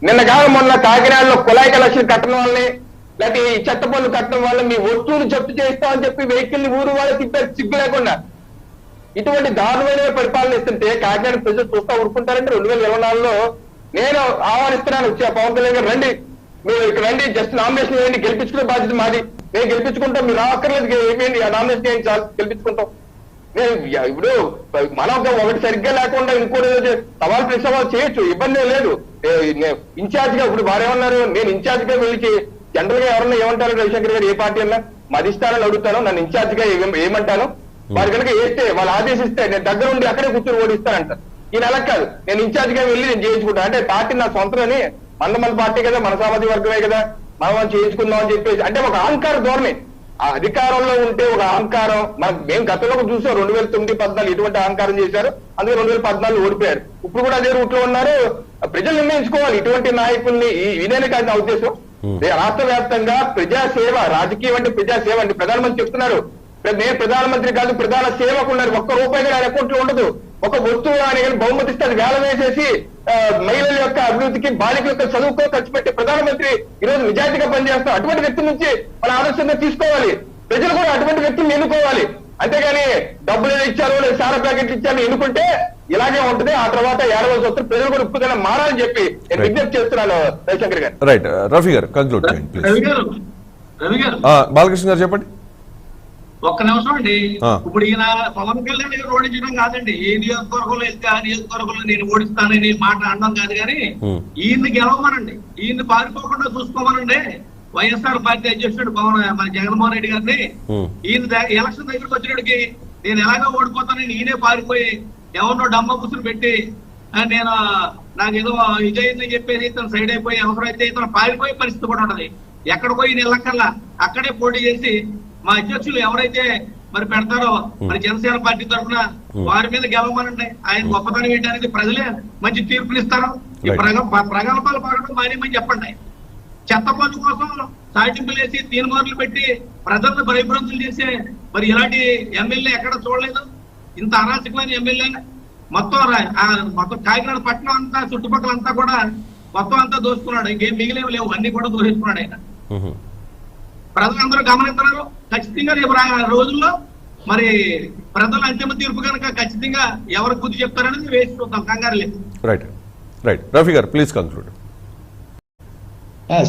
నిన్న కాలం మొన్న కాకినాడలో కుళాయి కలెక్షన్ కట్టడం వాళ్ళని లేకపోతే ఈ చెత్త పన్ను కట్టడం వల్ల మీ వస్తువులు జప్తు చేస్తామని చెప్పి వెహికల్ ని ఊరు వాళ్ళు తిప్పారు సిగ్గు లేకుండా. ఇటువంటి దారుణమైన పరిపాలన ఇస్తుంటే కాకినాడ ప్రజలు చూస్తా ఊరుకుంటారంటే 2024లో నేను ఆహ్వానిస్తున్నాను, పవన్ కళ్యాణ్ గారు రండి, మీరు ఇక్కడ రండి, జస్ట్ నామినేషన్ వేయండి, గెలిపించుకునే బాధ్యత మాది, మేము గెలిపించుకుంటాం, మీరు రాక్కర్లేదు ఏమేంటి ఆ నామినేషన్ వేయండి చాలు గెలిపించుకుంటాం. నేను ఇప్పుడు మనం ఒకటి సరిగ్గా లేకుండా ఇంకోటి సవాల్ ప్రతి సవాల్ చేయొచ్చు, ఇబ్బంది లేదు. ఇన్ఛార్జ్ గా ఇప్పుడు వారేమన్నారు, నేను ఇన్ఛార్జ్ గా వెళ్ళి జనరల్ గా ఎవరన్నా ఏమంటారు రవిశంకర్ గారు, ఏ పార్టీ అన్నా మధిష్టానాన్ని అడుగుతాను, నన్ను ఇన్ఛార్జ్ గా ఏమంటాను, వారు కనుక వేస్తే వాళ్ళు ఆదేశిస్తే నేను దగ్గర ఉండి అక్కడే కూర్చొని ఓడిస్తానంటారు. ఈయన అలా కాదు, నేను ఇన్ఛార్జ్ గా వెళ్ళి నేను చేయించుకుంటాను అంటే పార్టీ నా సొంతమని, మన పార్టీ కదా, మన సామాజిక వర్గమే కదా, మనం చేయించుకుందాం అని చెప్పేసి అంటే ఒక అహంకార ధోరణి. ఆ అధికారంలో ఉంటే ఒక అహంకారం మేము గతంలో చూసాం, 2009-14 ఇటువంటి అహంకారం చేశారు, అందుకే 2014 ఓడిపోయారు. ఇప్పుడు కూడా అదే రూట్ లో ఉన్నారు. ప్రజలు నిర్ణయించుకోవాలి ఇటువంటి నాయకుల్ని, ఇదేనే కాదు నా ఉద్దేశం. రాష్ట్ర వ్యాప్తంగా ప్రజాసేవ, రాజకీయం అంటే ప్రజాసేవ అంటే ప్రధానమంత్రి చెప్తున్నారు, నేను ప్రధానమంత్రి కాదు ప్రధాన సేవకు ఉన్నారు, ఒక్క రూపాయి ఆయన అకౌంట్ లో ఉండదు, ఒక వస్తువు ఆయన బహుమతి ఇస్తే వేల వేసేసి మహిళల యొక్క అభివృద్ధికి బాలికల యొక్క చదువుకో ఖర్చు పెట్టి ప్రధానమంత్రి ఈరోజు నిజాయితీగా పనిచేస్తాం. అటువంటి వ్యక్తి నుంచి మన ఆదర్శంగా తీసుకోవాలి, ప్రజలు కూడా అటువంటి వ్యక్తిని ఎన్నుకోవాలి. అంతేగాని డబ్బులు ఇచ్చారు లేదా సారా ప్యాకెట్లు ఇచ్చారు ఎన్నుకుంటే ఇలాగే ఉంటుంది. ఆ తర్వాత 50 వస్తారు, ప్రజలు కూడా ఉప్పుదైనా మారాలని చెప్పి నేను విజ్ఞప్తి చేస్తున్నాను. రవిశంకర్ గారు. రైట్, రఫీ గారు కంక్లూడ్ చేయండి. రవి గారు బాలకృష్ణ గారు చెప్పండి. ఒక్క నిమిషం అండి. ఇప్పుడు ఈయన పవన్ కళ్యాణ్ గారు ఓడించడం కాదండి, ఏ నియోజకవర్గంలో వెళ్తే ఆ నియోజకవర్గంలో నేను ఓడిస్తానని మాట అనడం కాదు, కానీ ఈయన్ని గెలవమనండి, ఈయన్ని పారిపోకుండా చూసుకోమనండి. వైఎస్ఆర్ పార్టీ అధ్యక్షుడు మన జగన్మోహన్ రెడ్డి గారిని ఈయన ఎలక్షన్ దగ్గరకు వచ్చినడికి నేను ఎలాగో ఓడిపోతానని ఈయనే పారిపోయి ఎవరినో డమ్మ పుసులు పెట్టి నేను నాకేదో విజయిందని చెప్పేసి ఇతను సైడ్ అయిపోయి అవసరమైతే ఇతను పారిపోయే పరిస్థితి కూడా ఉంటది. ఎక్కడ పోయి నిలక్కల్లా అక్కడే పోటీ చేసి మా అధ్యక్షులు ఎవరైతే మరి పెడతారో మరి జనసేన పార్టీ తరఫున వారి మీద గెలవమనండి. ఆయన గొప్పతనం ఏంటనేది ప్రజలే మంచి తీర్పునిస్తారు. ఈ ప్రగల్భాలు పడడం మానేమని చెప్పండి. చెత్త పన్ను కోసం సాటింపులు వేసి తీర్మానాలు పెట్టి ప్రజలను భయభ్రాంతులు చేసే మరి ఇలాంటి ఎమ్మెల్యే ఎక్కడ చూడలేదు. ఇంత అరాచకమైన ఎమ్మెల్యే మొత్తం కాకినాడ పట్టణం అంతా చుట్టుపక్కల అంతా కూడా మొత్తం అంతా దోచుకున్నాడు. ఇంకేం మిగిలేవి లేవు, అన్ని కూడా దోచుకున్నాడు ఆయన. ప్రజలందరూ గమనిస్తున్నారు. ఖచ్చితంగా రేపు రోజుల్లో మరి ప్రజల అంతిమ తీర్పు కనుక ఖచ్చితంగా ఎవరికి బుద్ధి చెప్తారనేది వేసి చూద్దాం, కంగారు లేదు. రైట్ రైట్ రఫీ గారు ప్లీజ్ కంక్లూడ్.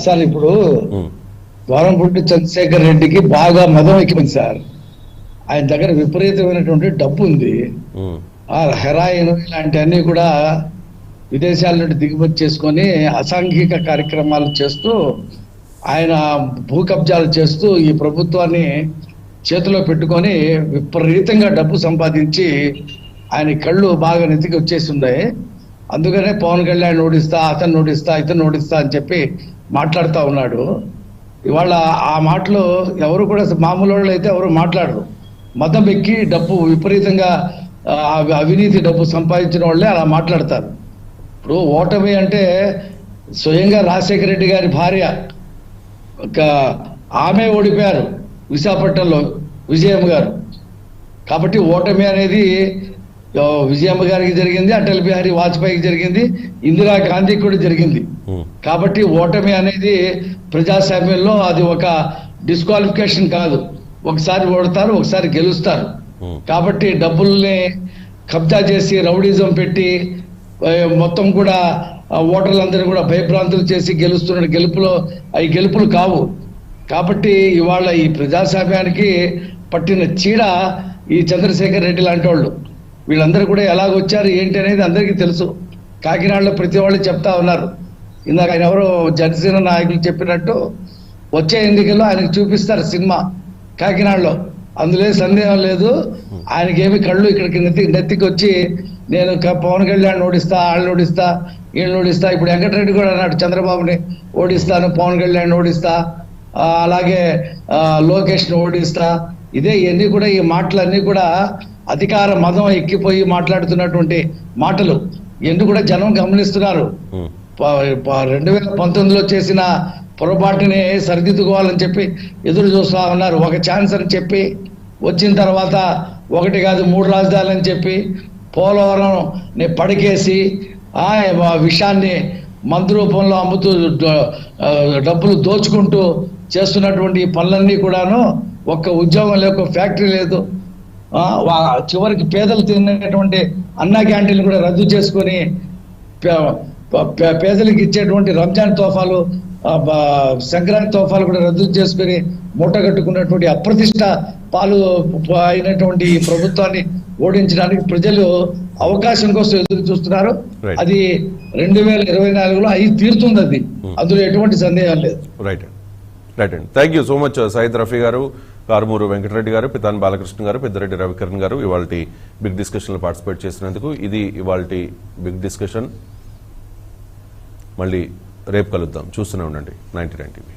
సార్ ఇప్పుడు ద్వారంపూడి చంద్రశేఖర్ రెడ్డికి బాగా మదం ఎక్కింది సార్. ఆయన దగ్గర విపరీతమైనటువంటి డబ్బు ఉంది. హెరాయిన్ ఇలాంటివన్నీ కూడా విదేశాల నుండి దిగుమతి చేసుకొని అసాంఘిక కార్యక్రమాలు చేస్తూ ఆయన భూ కబ్జాలు చేస్తూ ఈ ప్రభుత్వాన్ని చేతిలో పెట్టుకొని విపరీతంగా డబ్బు సంపాదించి ఆయన కళ్ళు బాగా నెత్తికి వచ్చేసి ఉన్నాయి. అందుకనే పవన్ కళ్యాణ్ ఓడిస్తా, అతను ఓడిస్తా, ఇతను ఓడిస్తా అని చెప్పి మాట్లాడుతూ ఉన్నాడు. ఇవాళ ఆ మాటలు ఎవరు కూడా మామూలు వాళ్ళు అయితే ఎవరు మాట్లాడరు. మతం ఎక్కి డబ్బు విపరీతంగా అవినీతి డబ్బు సంపాదించిన వాళ్ళే అలా మాట్లాడతారు. ఇప్పుడు ఓటమి అంటే స్వయంగా రాజశేఖర రెడ్డి గారి భార్య ఆమె ఓడిపోయారు విశాఖపట్నంలో విజయమ్మ గారు. కాబట్టి ఓటమి అనేది విజయమ్మ గారికి జరిగింది, అటల్ బిహారీ వాజ్పేయికి జరిగింది, ఇందిరా గాంధీకి కూడా జరిగింది. కాబట్టి ఓటమి అనేది ప్రజాస్వామ్యంలో అది ఒక డిస్క్వాలిఫికేషన్ కాదు. ఒకసారి ఓడతారు, ఒకసారి గెలుస్తారు. కాబట్టి డబ్బుల్ని కబ్జా చేసి రౌడీజం పెట్టి మొత్తం కూడా ఓటర్లందరూ కూడా భయభ్రాంతులు చేసి గెలుస్తున్న గెలుపులు కావు. కాబట్టి ఇవాళ ఈ ప్రజాస్వామ్యానికి పట్టిన చీడ ఈ చంద్రశేఖర్ రెడ్డి లాంటి వాళ్ళు. వీళ్ళందరూ కూడా ఎలాగొచ్చారు ఏంటి అనేది అందరికీ తెలుసు. కాకినాడలో ప్రతి వాళ్ళు చెప్తా ఉన్నారు. ఇందాక ఆయన ఎవరో జనసేన నాయకులు చెప్పినట్టు వచ్చే ఎన్నికల్లో ఆయనకు చూపిస్తారు సినిమా కాకినాడలో, అందులో సందేహం లేదు. ఆయనకేమి కళ్ళు ఇక్కడికి నెత్తికి వచ్చి నేను పవన్ కళ్యాణ్ ఓడిస్తా, వాళ్ళని ఓడిస్తా, వీళ్ళని ఓడిస్తా. ఇప్పుడు వెంకటరెడ్డి కూడా అన్నాడు చంద్రబాబుని ఓడిస్తాను, పవన్ కళ్యాణ్ ఓడిస్తా, అలాగే లోకేష్ని ఓడిస్తా. ఇవన్నీ కూడా ఈ మాటలన్నీ కూడా అధికార మదం ఎక్కిపోయి మాట్లాడుతున్నటువంటి మాటలు. ఎందుకు కూడా జనం గమనిస్తున్నారు. 2019లో చేసిన పొరపాటుని సరిదిద్దుకోవాలని చెప్పి ఎదురు చూస్తా ఉన్నారు. ఒక ఛాన్స్ అని చెప్పి వచ్చిన తర్వాత 1 కాదు 3 రాజధానులు అని చెప్పి పోలవరం పడికేసి విషాన్ని మందు రూపంలో అమ్ముతూ డబ్బులు దోచుకుంటూ చేస్తున్నటువంటి పనులన్నీ కూడాను ఒక్క ఉద్యోగం లేక ఫ్యాక్టరీ లేదు. చివరికి పేదలు తినేటువంటి అన్నా క్యాంటీన్లు కూడా రద్దు చేసుకొని పేదలకు ఇచ్చేటువంటి రంజాన్ తోఫాలు, సంక్రాంతి తోఫాలు కూడా రద్దు చేసుకుని మూట కట్టుకున్నటువంటి అప్రతిష్ట పాలు అయినటువంటి ఈ ప్రభుత్వాన్ని ఓడించడానికి ప్రజలు అవకాశం కోసం ఎదురు చూస్తున్నారు. అది 2024లో అయి తీరుతుంది. అది అందులో ఎటువంటి సందేహం లేదు. రైట్ రైట్ అండి. Thank you so much Syed Rafi గారు, కారుమూరు వెంకటరెడ్డి గారు, పితాన్ బాలకృష్ణ గారు, పెద్దిరెడ్డి రవికిరణ్ గారు ఇవాళ బిగ్ డిస్కషన్ లో పార్టిసిపేట్ చేసినందుకు. ఇది ఇవాళ బిగ్ డిస్కషన్. మళ్ళీ రేపు కలుద్దాం. చూస్తూనే ఉండండి 99 టీవీ.